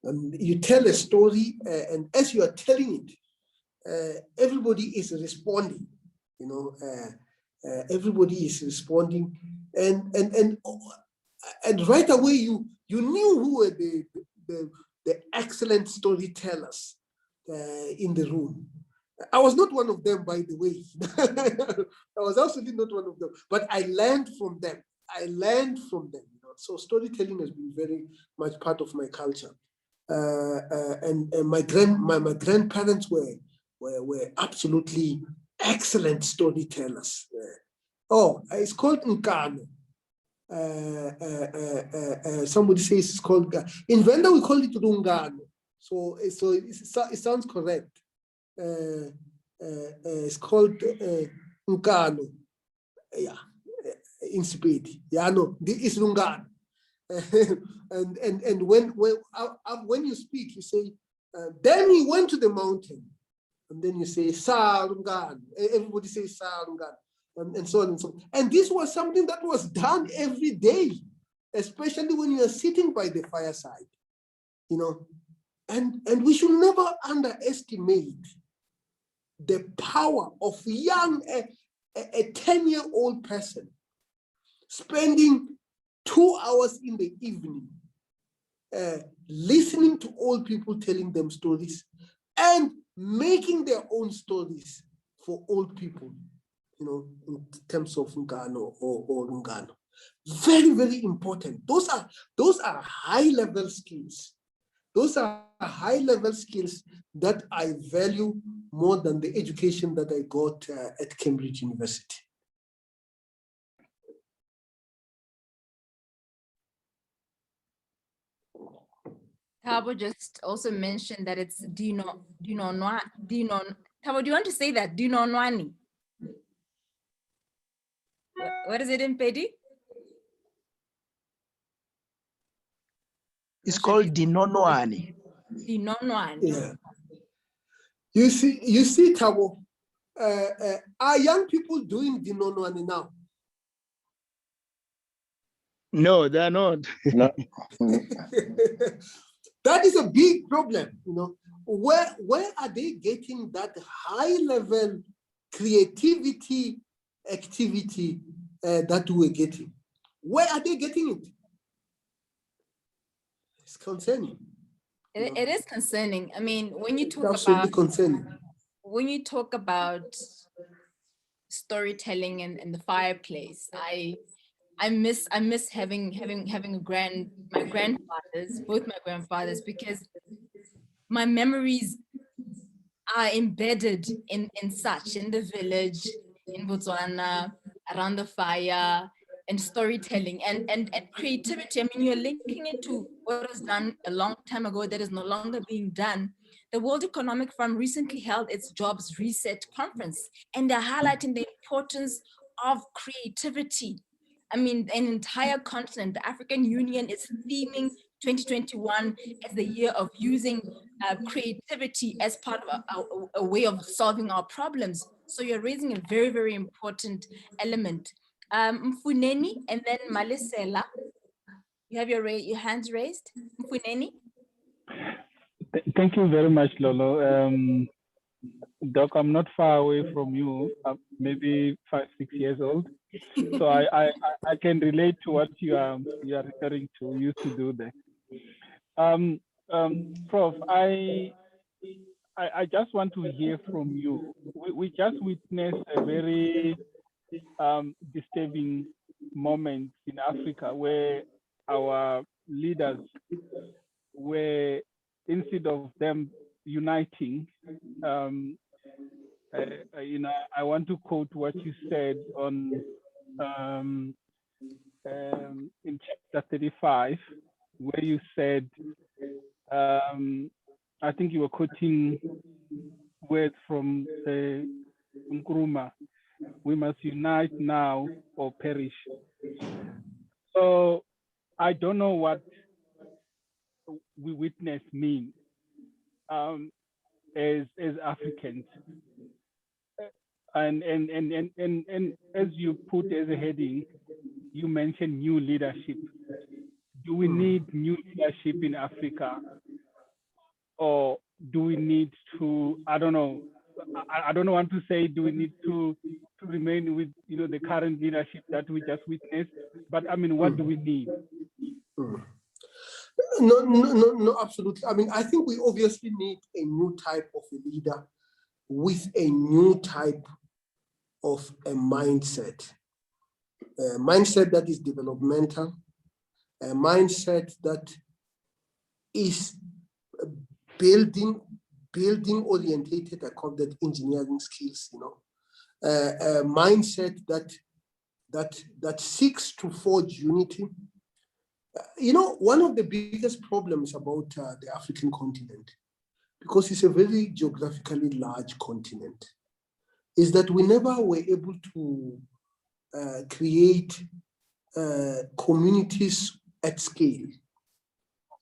And you tell a story, and as you are telling it, everybody is responding. Everybody is responding, and right away you knew who were the excellent storytellers in the room. I was not one of them, by the way. I was absolutely not one of them, but I learned from them. So storytelling has been very much part of my culture. And my grandparents were absolutely excellent storytellers. It's called Nkano. Somebody says it's called, in Venda we call it Rungano. So it sounds correct. It's called Nkano. Yeah, in Sepedi. Yeah, no, it's Rungano. and when you speak, you say, then he went to the mountain, and then you say Sarungan. Everybody says Sarungan, and so on and so on. And this was something that was done every day, especially when you are sitting by the fireside, And we should never underestimate the power of a 10-year-old person spending 2 hours in the evening listening to old people telling them stories and making their own stories for old people, in terms of Ngano or Ngano. Very, very important. Those are high-level skills. Those are high-level skills that I value more than the education that I got at Cambridge University. Thabo just also mentioned that it's Dino. Thabo, do you want to say that? Dino Nwani. What is it in Pedi? It's called Dinonwani. Dinonwani. Yeah. You see, Thabo, are young people doing Dinonwani now? No, they're not. No. That is a big problem, Where are they getting that high-level creativity activity that we're getting? Where are they getting it? It's concerning. It is concerning. I mean, when you talk Absolutely about concerning. When you talk about storytelling and the fireplace, I miss having my grandfathers, both my grandfathers, because my memories are embedded in the village, in Botswana, around the fire, and storytelling and creativity. I mean, you're linking it to what was done a long time ago that is no longer being done. The World Economic Forum recently held its Jobs Reset Conference, and they're highlighting the importance of creativity. I mean, an entire continent, the African Union is theming 2021 as the year of using creativity as part of a way of solving our problems. So you're raising a very, very important element. Mfuneni and then Malisela, you have your hands raised. Mfuneni. Thank you very much, Lolo. Doc, I'm not far away from you. I'm maybe 5-6 years old, so I can relate to what you are referring to. Used to do that. Prof, I just want to hear from you. We just witnessed a very disturbing moment in Africa where our leaders were, instead of them uniting, I want to quote what you said on in chapter 35, where you said, I think you were quoting words from the Nkrumah, We must unite now or perish. So I don't know what we witness mean as Africans. And as you put as a heading, you mentioned new leadership. Do we need new leadership in Africa? Or do we need to, I don't know, I don't want to say, do we need to remain with, the current leadership that we just witnessed? But I mean, what do we need? No, absolutely. I mean, I think we obviously need a new type of a leader with a new type of a mindset. A mindset that is developmental, a mindset that is building orientated, I call that engineering skills, a mindset that seeks to forge unity. One of the biggest problems about the African continent, because it's a very geographically large continent, is that we never were able to create communities at scale.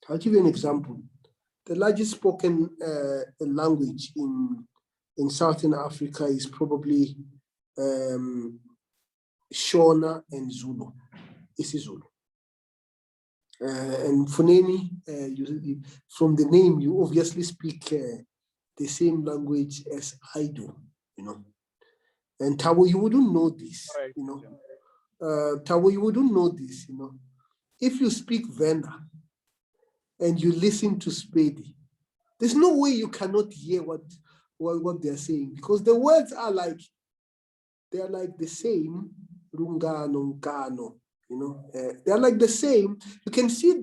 I'll give you an example. The largest spoken language in Southern Africa is probably Shona and Zulu, isiZulu. And Funeni, from the name, you obviously speak the same language as I do, And Tabo, you wouldn't know this, Right. Tabo, you wouldn't know this, If you speak Venda and you listen to Spady, there's no way you cannot hear what they're saying, because the words are like, they're like the same, Rungano, Nkano, they're like the same. You can see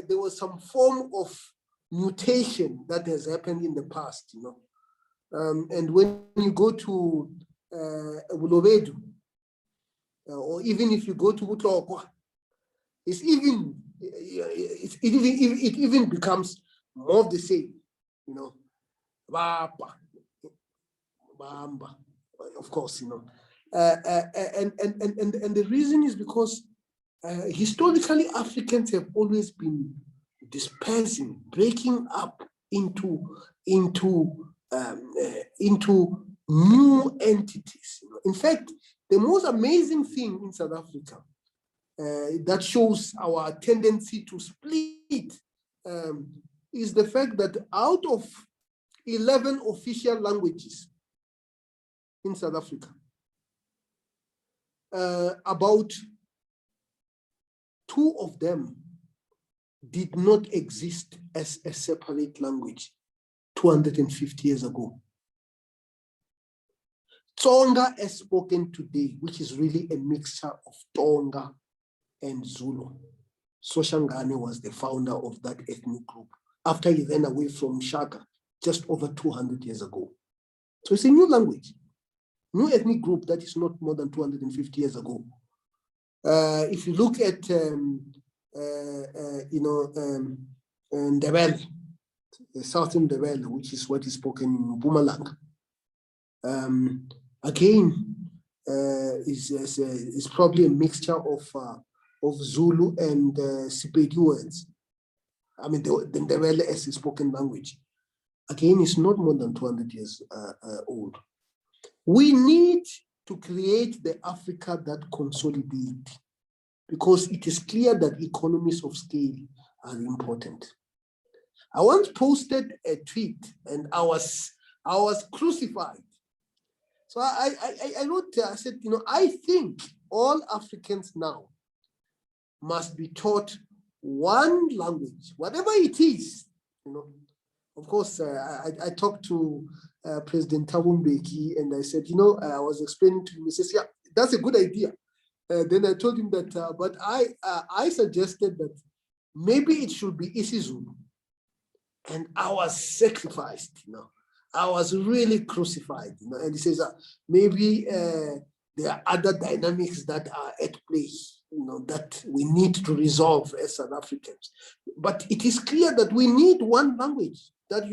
there was some form of mutation that has happened in the past, And when you go to Bulobedu, or even if you go to Butlokwa, it even becomes more of the same, Bapa, Bamba, of course, and the reason is because historically Africans have always been dispersing, breaking up into new entities. In fact, the most amazing thing in South Africa that shows our tendency to split is the fact that out of 11 official languages in South Africa, about 2 of them did not exist as a separate language 250 years ago. Tsonga as spoken today, which is really a mixture of Tonga and Zulu. Soshangane was the founder of that ethnic group after he ran away from Shaka just over 200 years ago. So it's a new language, new ethnic group that is not more than 250 years ago. If you look at, Ndebele, Southern Ndebele, which is what is spoken in Mpumalanga, again, is probably a mixture of Zulu and Sepedi words. I mean, the Ndebele as a spoken language. Again, it's not more than 200 years old. We need to create the Africa that consolidates, because it is clear that economies of scale are important. I once posted a tweet and I was crucified. So I wrote, I said, I think all Africans now must be taught one language, whatever it is, Of course, I talked to President Thabo Mbeki and I said, I was explaining to him, he says, yeah, that's a good idea. Then I told him that, but I suggested that maybe it should be isiZulu. And I was sacrificed, I was really crucified, and he says, maybe there are other dynamics that are at play, that we need to resolve as South Africans. But it is clear that we need one language that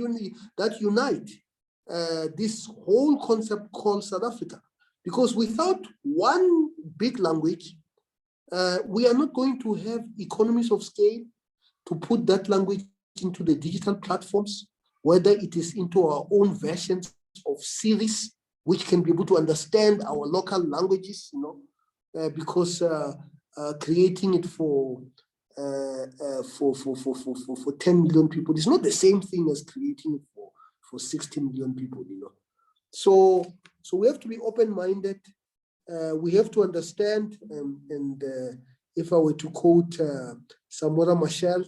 unite this whole concept called South Africa. Because without one big language, we are not going to have economies of scale to put that language into the digital platforms, whether it is into our own versions of series, which can be able to understand our local languages, because creating it for 10 million people is not the same thing as creating it for 60 million people, So we have to be open-minded. We have to understand, and if I were to quote Samora Machel,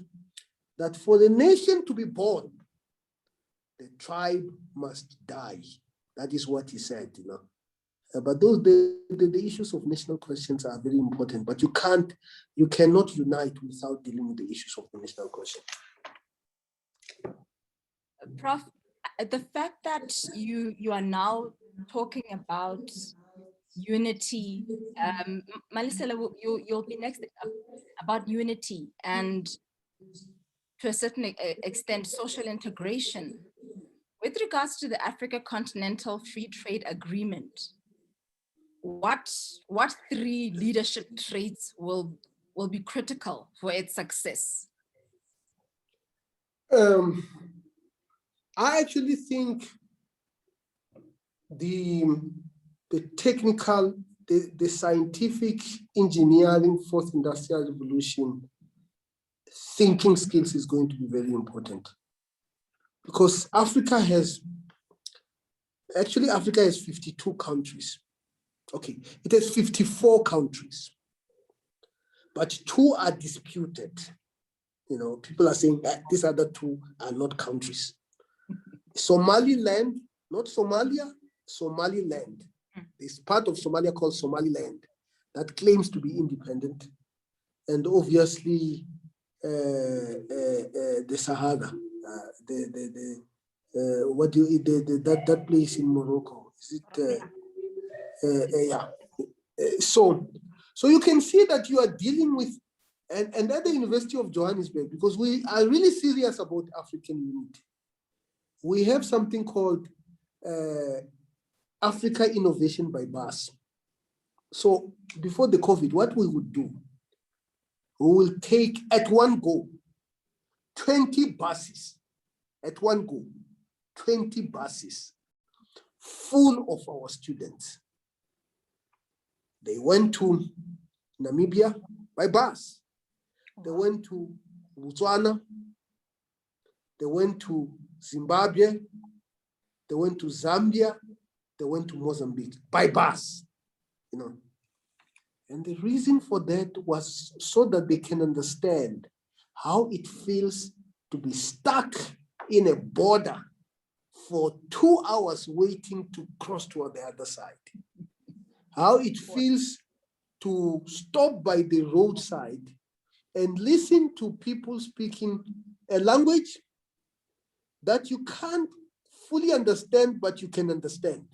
that for the nation to be born, the tribe must die. That is what he said, But the issues of national questions are very important, but you cannot unite without dealing with the issues of the national question. Prof, the fact that you are now talking about unity, Malisela, you'll be next about unity and to a certain extent social integration. With regards to the Africa Continental Free Trade Agreement, what 3 leadership traits will be critical for its success? I actually think the technical, the scientific engineering fourth industrial revolution thinking skills is going to be very important, because Africa has 52 countries. Okay, it has 54 countries, but 2 are disputed. People are saying that these other 2 are not countries. Somaliland, not Somalia, Somaliland. There's part of Somalia called Somaliland that claims to be independent, and obviously the Sahara, that place in Morocco. Is it? Yeah. So you can see that you are dealing with, and at the University of Johannesburg, because we are really serious about African unity. We have something called Africa Innovation by Bus. So before the COVID, what we would do, we will take at one go 20 buses, at one go, 20 buses full of our students. They went to Namibia by bus. They went to Botswana. They went to Zimbabwe. They went to Zambia. They went to Mozambique by bus, And the reason for that was so that they can understand how it feels to be stuck in a border for 2 hours waiting to cross to the other side. How it feels to stop by the roadside and listen to people speaking a language that you can't fully understand, but you can understand.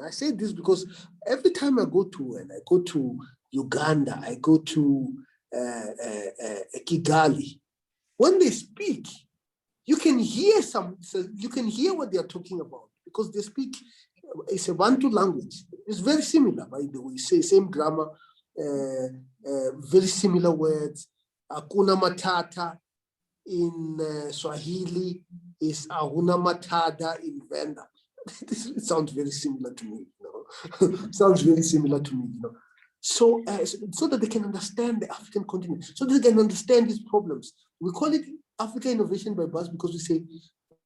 I say this because every time I go to Uganda, I go to Kigali, when they speak, you can hear what they are talking about, because they speak, it's a Bantu language. It's very similar, by the way, same grammar, very similar words. Hakuna Matata in Swahili is Ahuna Matada in Venda. It sounds very similar to me, Sounds very similar to me, So, so that they can understand the African continent, so they can understand these problems. We call it Africa Innovation by Bus because we say,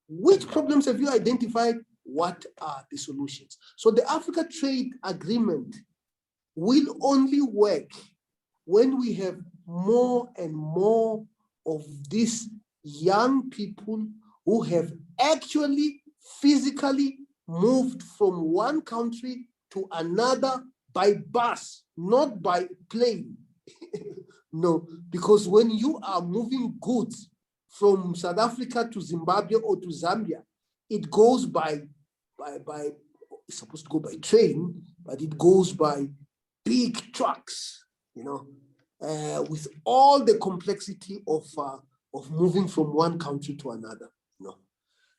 which problems have you identified? What are the solutions? So the Africa Trade Agreement will only work when we have more and more of these young people who have actually physically moved from one country to another by bus, not by plane. No, because when you are moving goods from South Africa to Zimbabwe or to Zambia, it goes by it's supposed to go by train, but it goes by big trucks, with all the complexity of moving from one country to another.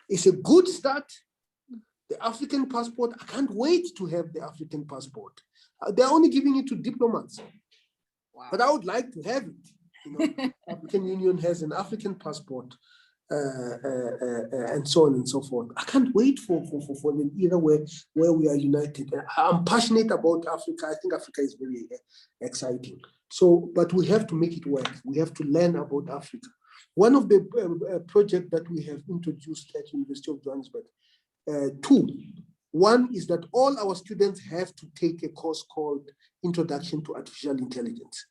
It's a good start, The African passport, I can't wait to have the African passport. They're only giving it to diplomats. Wow. But I would like to have it. You know, African Union has an African passport, and so on and so forth. I can't wait for an era where we are united. I'm passionate about Africa. I think Africa is very exciting. So, but we have to make it work. We have to learn about Africa. One of the projects that we have introduced at University of Johannesburg, two. One is that all our students have to take a course called Introduction to Artificial Intelligence.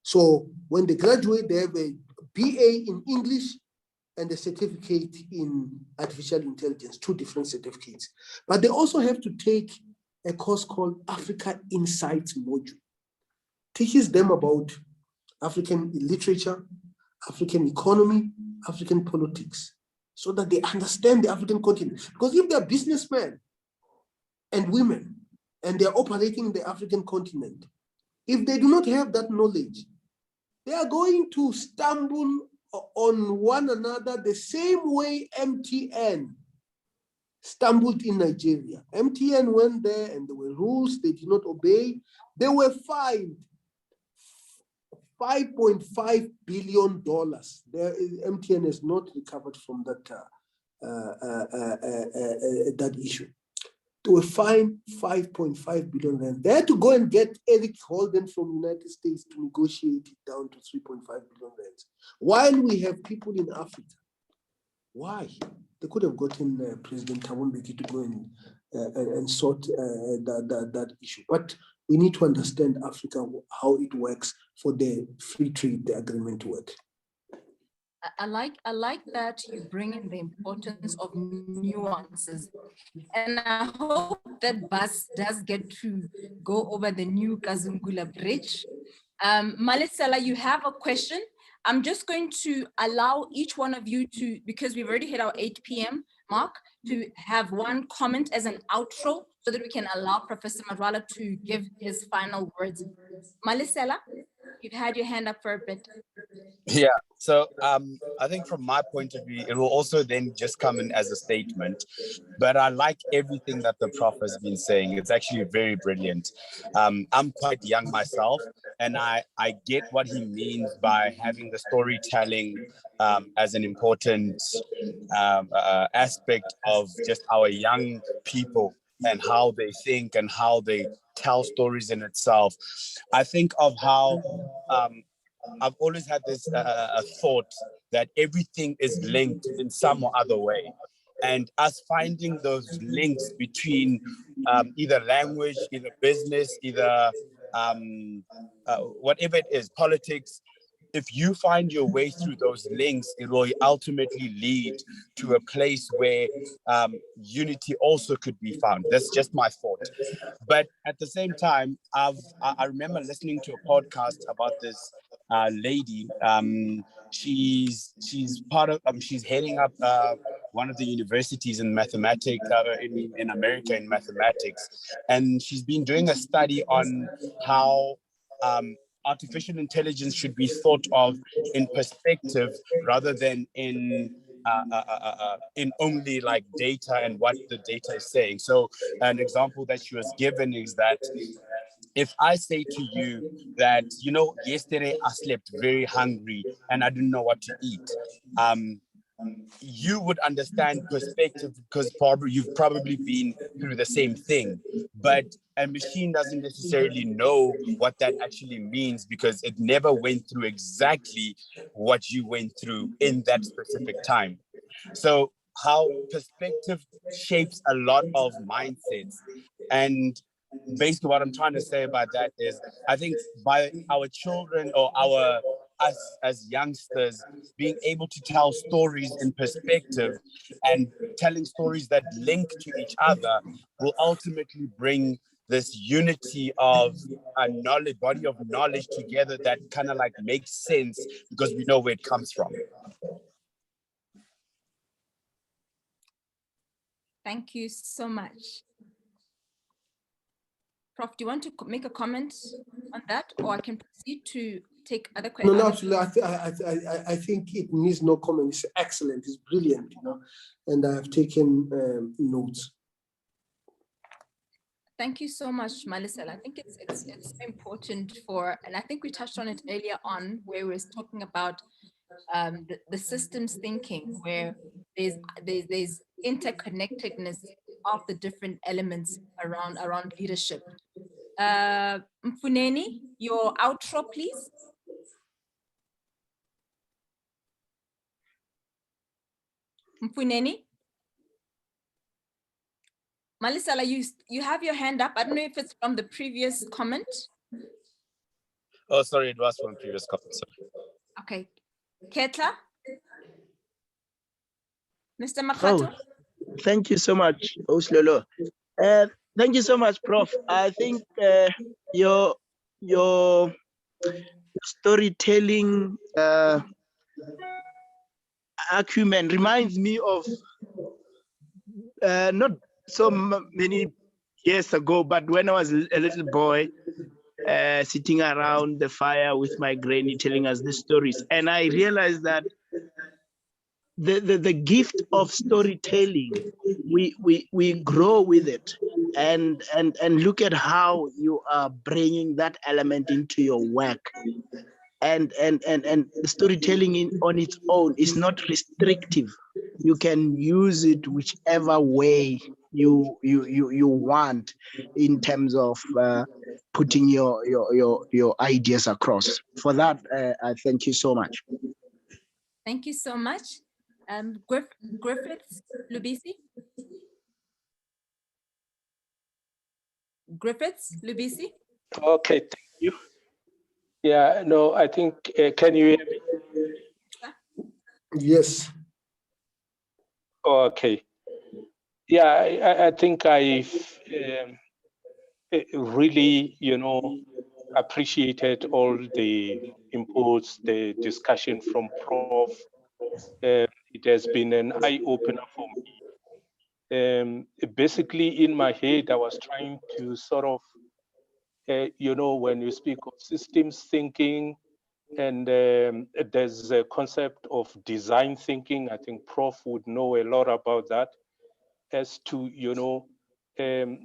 So when they graduate, they have a BA in English and a certificate in artificial intelligence, two different certificates. But they also have to take a course called Africa Insights module. Teaches them about African literature, African economy, African politics, so that they understand the African continent. Because if they're businessmen and women, and they're operating in the African continent, if they do not have that knowledge, they are going to stumble on one another the same way MTN stumbled in Nigeria. MTN went there and there were rules they did not obey. They were fined $5.5 billion. MTN has not recovered from that issue. They were fined 5.5 billion rand. They had to go and get Eric Holden from the United States to negotiate it down to 3.5 billion rand. While we have people in Africa, why? They could have gotten President Thabo Mbeki to go and sort that issue. But we need to understand Africa, how it works for the free trade agreement to work. I like that you bring in the importance of nuances, and I hope that bus does get to go over the new Kazungula Bridge. Malisela, you have a question. I'm just going to allow each one of you to, because we've already hit our 8 p.m. mark, to have one comment as an outro so that we can allow Professor Marwala to give his final words. Malisela, you've had your hand up for a bit. Yeah, so I think from my point of view, it will also then just come in as a statement. But I like everything that the prof has been saying. It's actually very brilliant. I'm quite young myself, and I get what he means by having the storytelling as an important aspect of just our young people and how they think and how they tell stories in itself. I think of how I've always had this thought that everything is linked in some or other way. And us finding those links between either language, either business, either whatever it is, politics, if you find your way through those links, it will ultimately lead to a place where unity also could be found. That's just my thought. But at the same time, I remember listening to a podcast about this lady. She's part of, she's heading up one of the universities in mathematics in America in mathematics, and she's been doing a study on how artificial intelligence should be thought of in perspective rather than in only like data and what the data is saying. So an example that she was given is that if I say to you that, you know, yesterday I slept very hungry and I didn't know what to eat, you would understand perspective because you've probably been through the same thing. But a machine doesn't necessarily know what that actually means because it never went through exactly what you went through in that specific time. So how perspective shapes a lot of mindsets. And basically what I'm trying to say about that is I think by our children or us as youngsters being able to tell stories in perspective and telling stories that link to each other will ultimately bring this unity of a body of knowledge together that kind of like makes sense because we know where it comes from. Thank you so much. Prof, do you want to make a comment on that, or I can proceed to take other questions? No, absolutely. I think it needs no comment. It's excellent. It's brilliant, you know, and I've taken notes. Thank you so much, Malisela. I think it's important and I think we touched on it earlier on where we were talking about the systems thinking, where there's interconnectedness of the different elements around leadership. Mfuneni, your outro, please. Mfuneni. Malisela, you have your hand up. I don't know if it's from the previous comment. Oh, sorry, it was from previous comment. Sorry. Okay. Ketla? Mr. Makato? Oh, thank you so much, Oslolo. Thank you so much, Prof. I think your storytelling acumen reminds me of not so many years ago, but when I was a little boy, sitting around the fire with my granny telling us the stories. And I realized that the gift of storytelling, we grow with it. And look at how you are bringing that element into your work. And storytelling on its own is not restrictive. You can use it whichever way you want in terms of putting your ideas across. For that, I thank you so much. Thank you so much. Griffiths Lubisi? Griffiths Lubisi? Okay, thank you. Yeah, no, I think, can you hear me? Yes. Okay. Yeah, I think I've really, appreciated all the inputs, the discussion from Prof. It has been an eye-opener for me. Basically, in my head, I was trying to sort of, when you speak of systems thinking, and there's a concept of design thinking. I think Prof would know a lot about that, as to,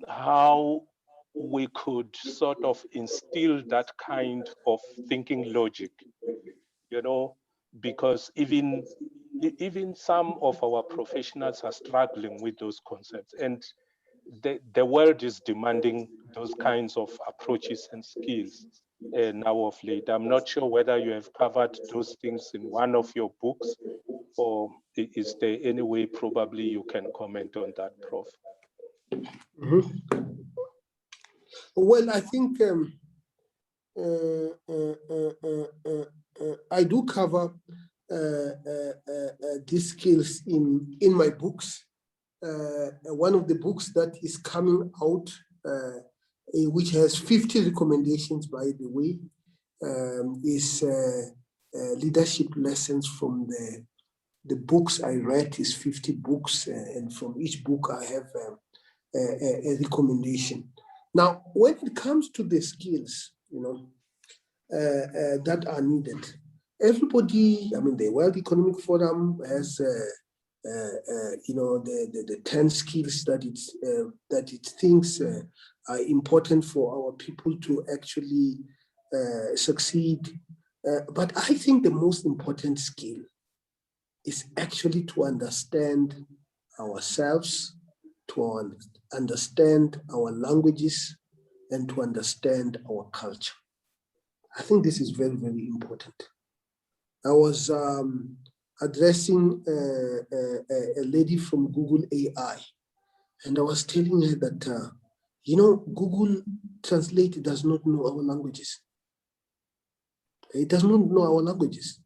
how we could sort of instill that kind of thinking logic, because even some of our professionals are struggling with those concepts, and the world is demanding those kinds of approaches and skills now of late. I'm not sure whether you have covered those things in one of your books, or is there any way probably you can comment on that, Prof? Mm-hmm. Well, I think I do cover these skills in my books. One of the books that is coming out, which has 50 recommendations, by the way, is leadership lessons from the books I read. Is 50 books, and from each book I have a recommendation. Now, when it comes to the skills, that are needed, everybody, I mean, the World Economic Forum has, the 10 skills that it thinks are important for our people to actually succeed. But I think the most important skill is actually to understand ourselves, to understand our languages, and to understand our culture. I think this is very, very important. I was addressing a lady from Google AI, and I was telling her that, Google Translate does not know our languages. It does not know our languages.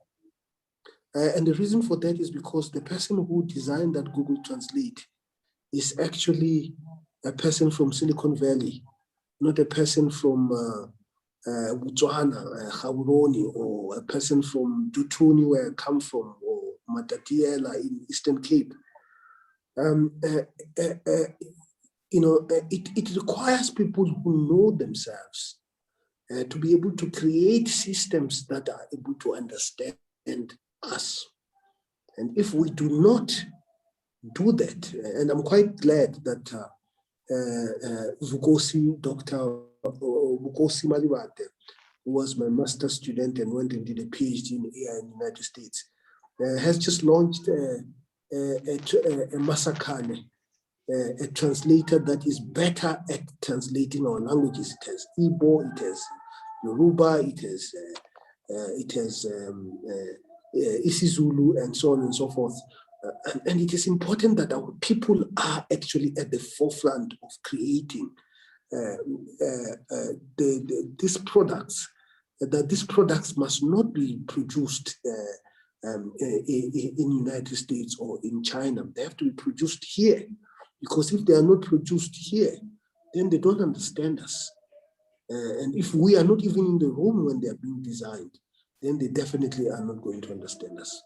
And the reason for that is because the person who designed that Google Translate is actually a person from Silicon Valley, not a person from Botswana, Gaborone, or a person from Dutuni, where I come from, or Matatiela in Eastern Cape. It requires people who know themselves to be able to create systems that are able to understand us. And if we do not do that, and I'm quite glad that Vukosi, Dr. Vukosi Marwala, who was my master's student and went and did a PhD in AI in the United States, has just launched a Masakane, a translator that is better at translating our languages. It has Igbo, it has Yoruba, it has isiZulu, and so on and so forth. And it is important that our people are actually at the forefront of creating these products, that these products must not be produced in the United States or in China. They have to be produced here, because if they are not produced here, then they don't understand us. And if we are not even in the room when they are being designed, then they definitely are not going to understand us.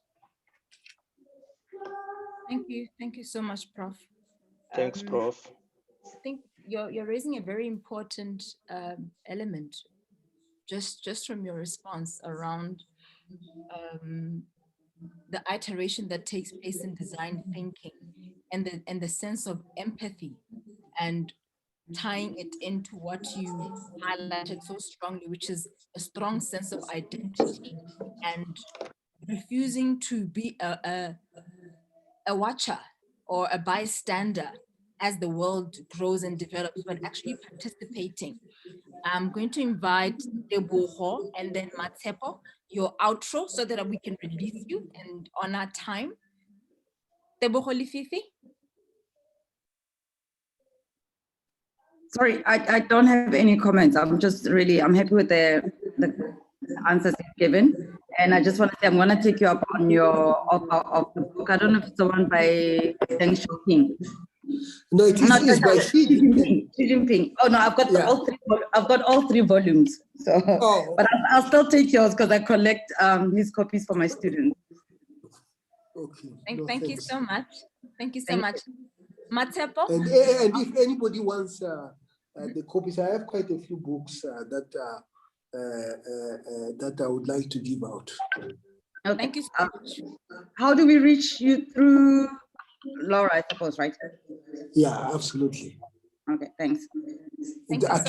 Thank you so much, Prof. Thanks, Prof. I think you're raising a very important element, just from your response around the iteration that takes place in design thinking, and the sense of empathy, and tying it into what you highlighted so strongly, which is a strong sense of identity, and refusing to be a watcher or a bystander as the world grows and develops, but actually participating. I'm going to invite Teboho and then Matsepo, your outro, so that we can release you and on our time. Teboho Lififi. Sorry, I don't have any comments. I'm happy with the answers you've given. And I just want to say, I'm going to take you up on your offer of the book. I don't know if it's the one by Deng Xiaoping. No, it is by Xi Jinping. Xi Jinping. Oh no, I've got all three volumes. So, but I'll still take yours because I collect his copies for my students. Okay. Thank you so much. Thank you so much. Matsepo? And if anybody wants the copies, I have quite a few books that I would like to give out. Okay. Thank you so much. How do we reach you? Through Lora, I suppose, right? Yeah, absolutely. Okay, thanks. Thank you so much.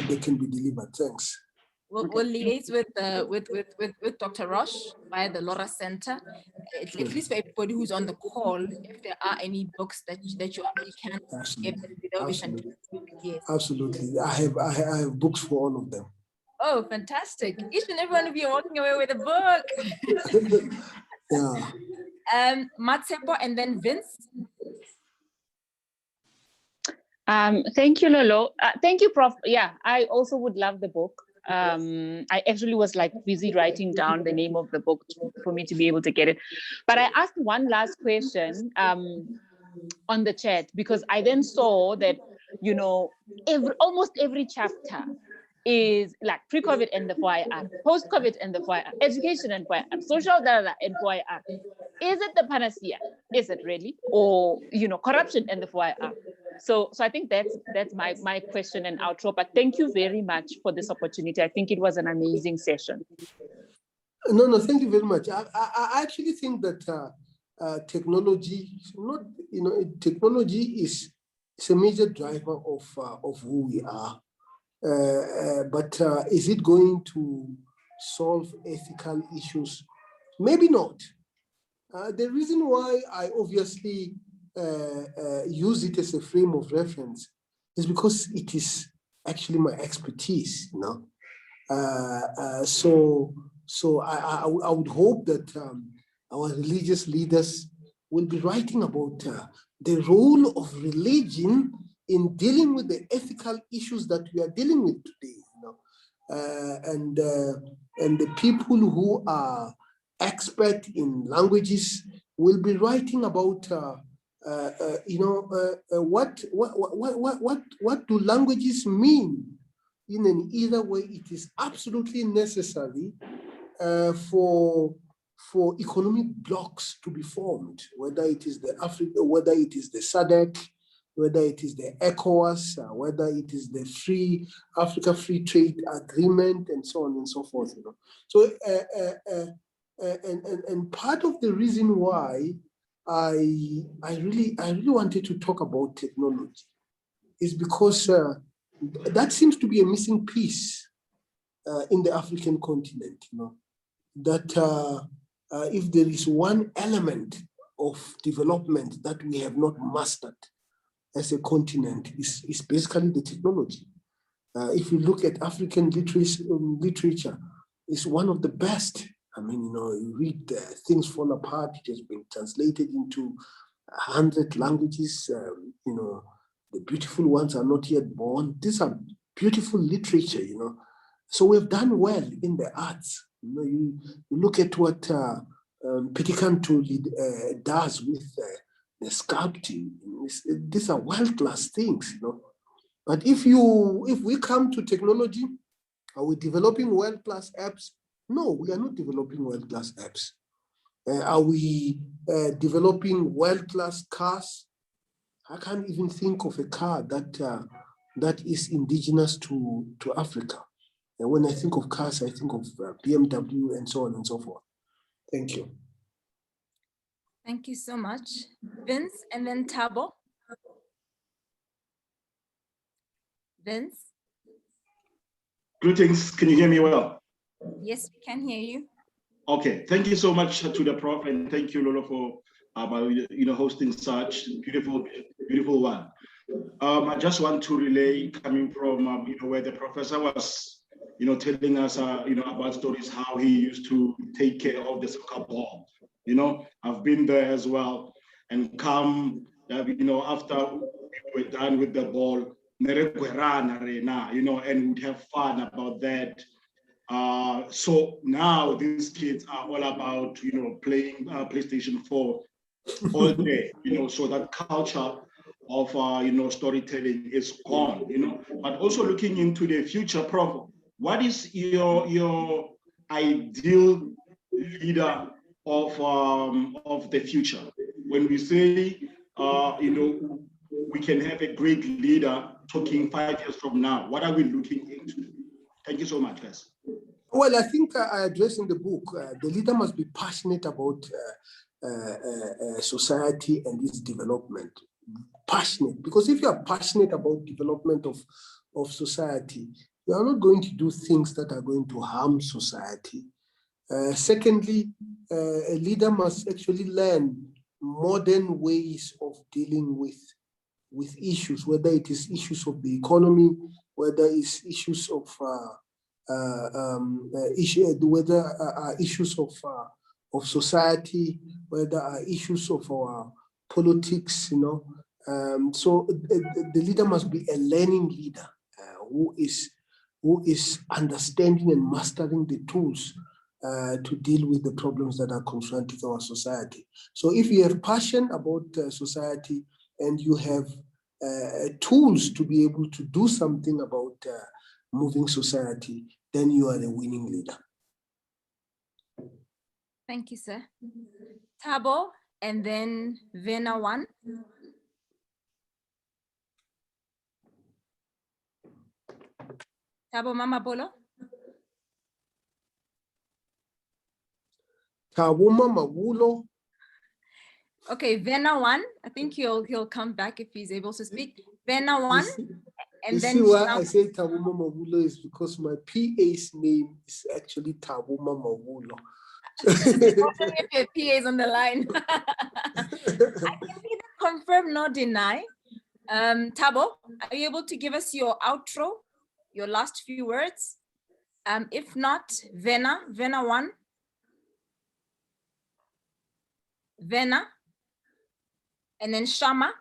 They can be delivered. Thanks. We'll liaise with Dr. Roche via the Lora Center, at least for everybody who's on the call, if there are any books that you can give them. Yes. Absolutely. I have books for all of them. Oh, fantastic. Each and every one of you are walking away with a book. Yeah. Matsepo and then Vince. Thank you, Lolo. Thank you, Prof. Yeah, I also would love the book. I actually was like busy writing down the name of the book for me to be able to get it. But I asked one last question on the chat, because I then saw that, you know, almost every chapter is like pre-COVID and the 4IR, post-COVID and the 4IR, education and 4IR, social data and 4IR. Is it the panacea? Is it really? Or, you know, corruption and the 4IR? So I think that's my question and outro. But thank you very much for this opportunity. I think it was an amazing session. No, thank you very much. I actually think that technology, technology is a major driver of who we are. But is it going to solve ethical issues? Maybe not. The reason why I obviously use it as a frame of reference is because it is actually my expertise, you know. So I would hope that our religious leaders will be writing about the role of religion in dealing with the ethical issues that we are dealing with today, you know. And the people who are expert in languages will be writing about what do languages mean in either way. It is absolutely necessary for economic blocks to be formed, whether it is the Africa, whether it is the SADC, whether it is the ECOWAS, whether it is the Africa Free Trade Agreement, and so on and so forth. You know, so and part of the reason why I really wanted to talk about technology is because that seems to be a missing piece in the African continent. You know, that if there is one element of development that we have not mastered as a continent, is basically the technology. If you look at African literature, it's one of the best. I mean, you know, you read Things Fall Apart, it has been translated into 100 languages. You know, The Beautiful Ones Are Not Yet Born. These are beautiful literature, you know. So we've done well in the arts. You know, you look at what Pitikantu does with the sculpting. These are world-class things, you know. But if we come to technology, are we developing world-class apps? No, we are not developing world-class apps. Are we developing world-class cars? I can't even think of a car that is indigenous to Africa. And when I think of cars, I think of BMW and so on and so forth. Thank you. Thank you so much. Vince and then Thabo. Vince? Greetings, can you hear me well? Yes, we can hear you. Okay, thank you so much to the Prof, and thank you, Lola, for hosting such beautiful one. I just want to relay coming from where the professor was telling us about stories how he used to take care of the soccer ball. I've been there as well, and come after we were done with the ball, and we'd have fun about that. So now these kids are all about playing PlayStation 4 all day. So that culture of storytelling is gone. But also looking into the future, Prof, what is your ideal leader of the future? When we say we can have a great leader talking 5 years from now, what are we looking into? Thank you so much, guys. Well, I think I address in the book, the leader must be passionate about society and its development. Passionate, because if you are passionate about development of society, you are not going to do things that are going to harm society. Secondly, a leader must actually learn modern ways of dealing with issues, whether it is issues of the economy, whether it's issues of issues of society, whether are issues of our politics, so the leader must be a learning leader who is understanding and mastering the tools to deal with the problems that are confronting our society. So if you have passion about society and you have tools to be able to do something about moving society, then you are a winning leader. Thank you, sir. Thabo, and then Vena one. Thabo Mama Bolo. Thabo Mama Bolo. Okay, Vena one. I think he'll come back if he's able to speak. Vena one. You see why I say Thabo Mama Bolo is because my PA's name is actually Thabo Mama Bolo. If your PA is on the line. I can neither confirm nor deny. Thabo, are you able to give us your outro, your last few words? If not, Vena one. Vena, and then Shama.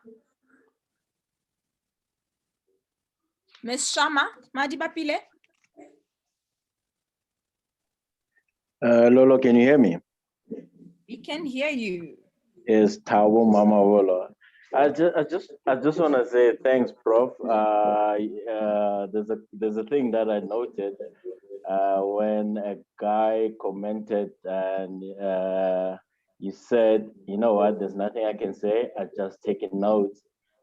Miss Shama, Madibapile. Lolo, can you hear me? We can hear you. Yes, Thabo Mama Wolo. I just want to say thanks, Prof. There's a thing that I noted when a guy commented and he said, you know what, there's nothing I can say, I just taken notes.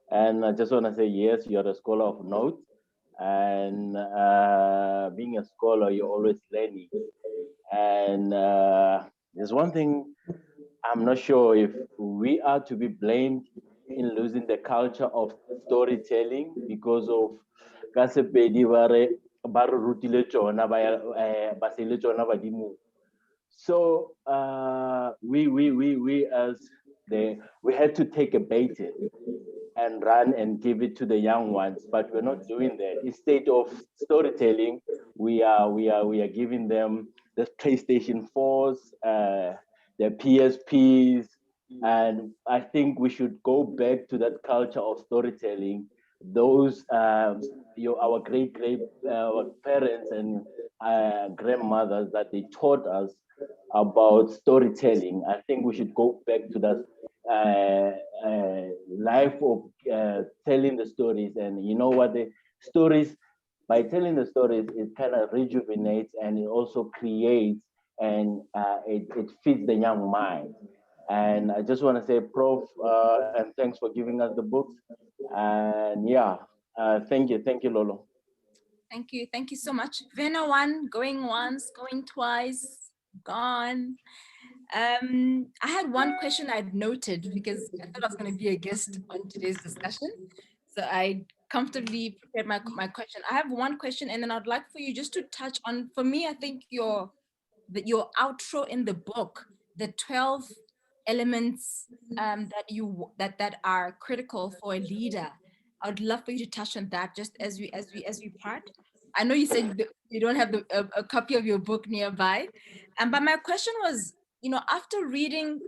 And I just want to say, yes, you're a scholar of notes. And being a scholar, you're always learning. And there's one thing I'm not sure if we are to be blamed in losing the culture of storytelling because of so we as we had to take a baiting and run and give it to the young ones, but we're not doing that. Instead of storytelling, we are giving them the PlayStation 4s, the PSPs, and I think we should go back to that culture of storytelling. Those our great parents and grandmothers that they taught us about storytelling. I think we should go back to that life of telling the stories. And you know what, the stories, by telling the stories, it kind of rejuvenates and it also creates and it feeds the young mind. And I just want to say, Prof, and thanks for giving us the books. And yeah, thank you, Lolo. Thank you so much. Vena one, going once, going twice, gone. I had one question I'd noted because I thought I was going to be a guest on today's discussion. So I comfortably prepared my question. I have one question, and then I'd like for you just to touch on, for me, I think your outro in the book, the 12 elements that are critical for a leader. I would love for you to touch on that just as we part. I know you said you don't have a copy of your book nearby, but my question was, after reading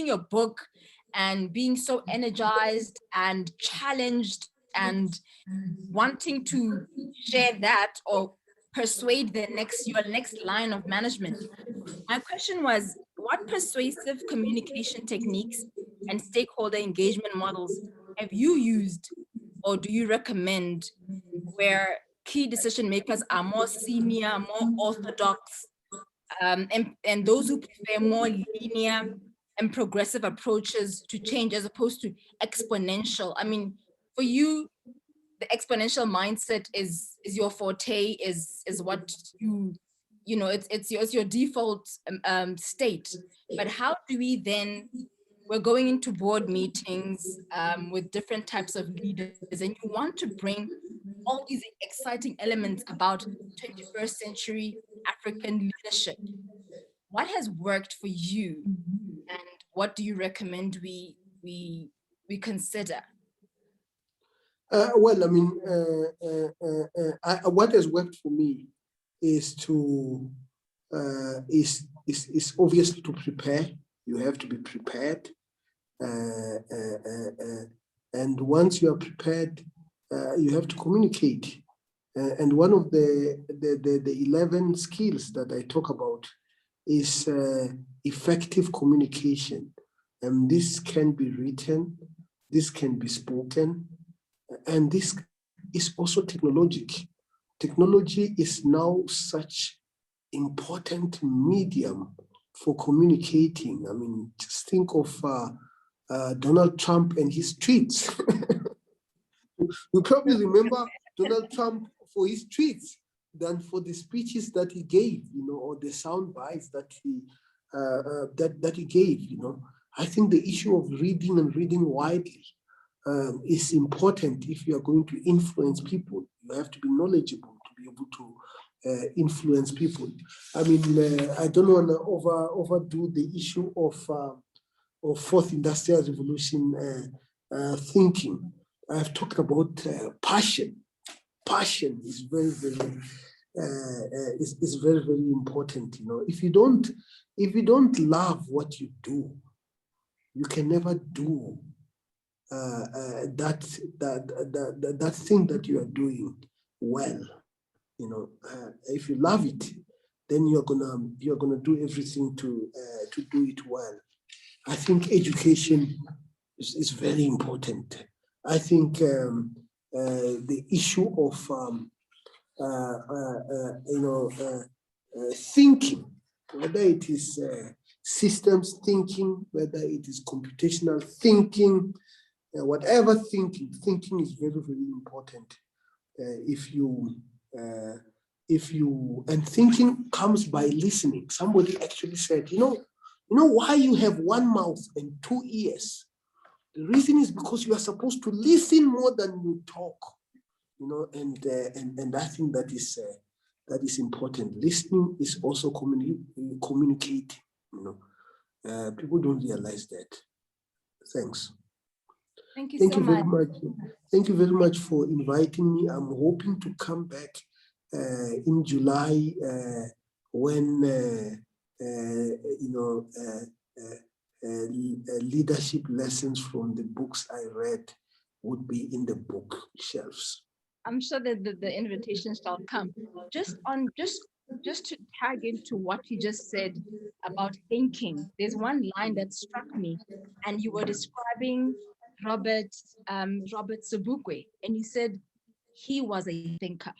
your book and being so energized and challenged and wanting to share that or persuade your next line of management, my question was, what persuasive communication techniques and stakeholder engagement models have you used or do you recommend where key decision makers are more senior, more orthodox, and those who prefer more linear and progressive approaches to change as opposed to exponential? I mean, for you, the exponential mindset is your forte, is what it's your default state. But how do we then, we're going into board meetings with different types of leaders, and you want to bring all these exciting elements about 21st century African leadership. What has worked for you, and what do you recommend we consider? Well, I mean, what has worked for me is to is obviously to prepare. You have to be prepared, and once you are prepared, you have to communicate. And one of the 11 skills that I talk about is effective communication. And this can be written, this can be spoken, and this is also technologic. Technology is now such important medium for communicating. I mean, just think of Donald Trump and his tweets. We probably remember Donald Trump for his tweets than for the speeches that he gave, or the sound bites that he gave. I think the issue of reading and reading widely is important. If you are going to influence people, you have to be knowledgeable to be able to influence people. I mean, I don't want to overdo the issue of fourth industrial revolution thinking. I've talked about passion. Passion is very, very is very, very important. If you don't love what you do, you can never do that thing that you are doing well. If you love it, then you're gonna do everything to do it well. I think education is very important. I think the issue of thinking, whether it is systems thinking, whether it is computational thinking, whatever thinking is very, very important. And thinking comes by listening. Somebody actually said, You know why you have one mouth and two ears? The reason is because you are supposed to listen more than you talk. You know, and I think that is important. Listening is also communicating. You know, people don't realize that. Thanks. Thank you so much. Very much. Thank you very much for inviting me. I'm hoping to come back in July when leadership lessons from the books I read would be in the bookshelves. I'm sure that the invitation shall come. Just to tag into what you just said about thinking, there's one line that struck me, and you were describing Robert Sobukwe, and you said he was a thinker,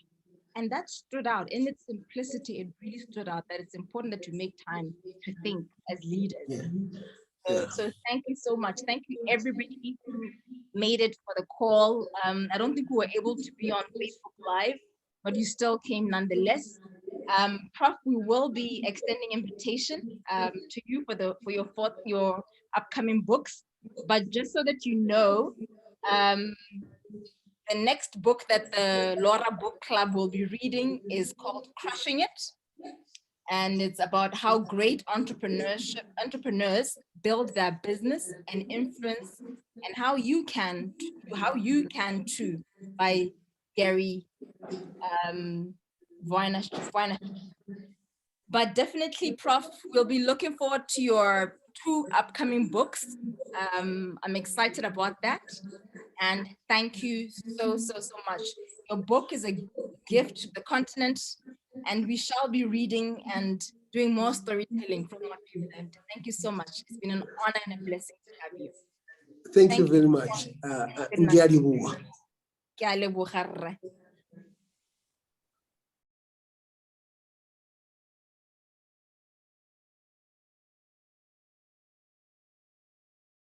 and that stood out in its simplicity. It really stood out that it's important that you make time to think as leaders. Yeah. So thank you so much. Thank you everybody who made it for the call. I don't think we were able to be on Facebook Live, but you still came nonetheless. Prof, we will be extending invitation to you for your upcoming books. But just so that you know, the next book that the Lora Book Club will be reading is called Crushing It. And it's about how great entrepreneurs build their business and influence, and how you can too, by Gary Vaynerchuk. But definitely, Prof, we'll be looking forward to your 2 upcoming books. I'm excited about that. And thank you so much. Your book is a gift to the continent, and we shall be reading and doing more storytelling from what you've learned. Thank you so much. It's been an honor and a blessing to have you. Thank you very much.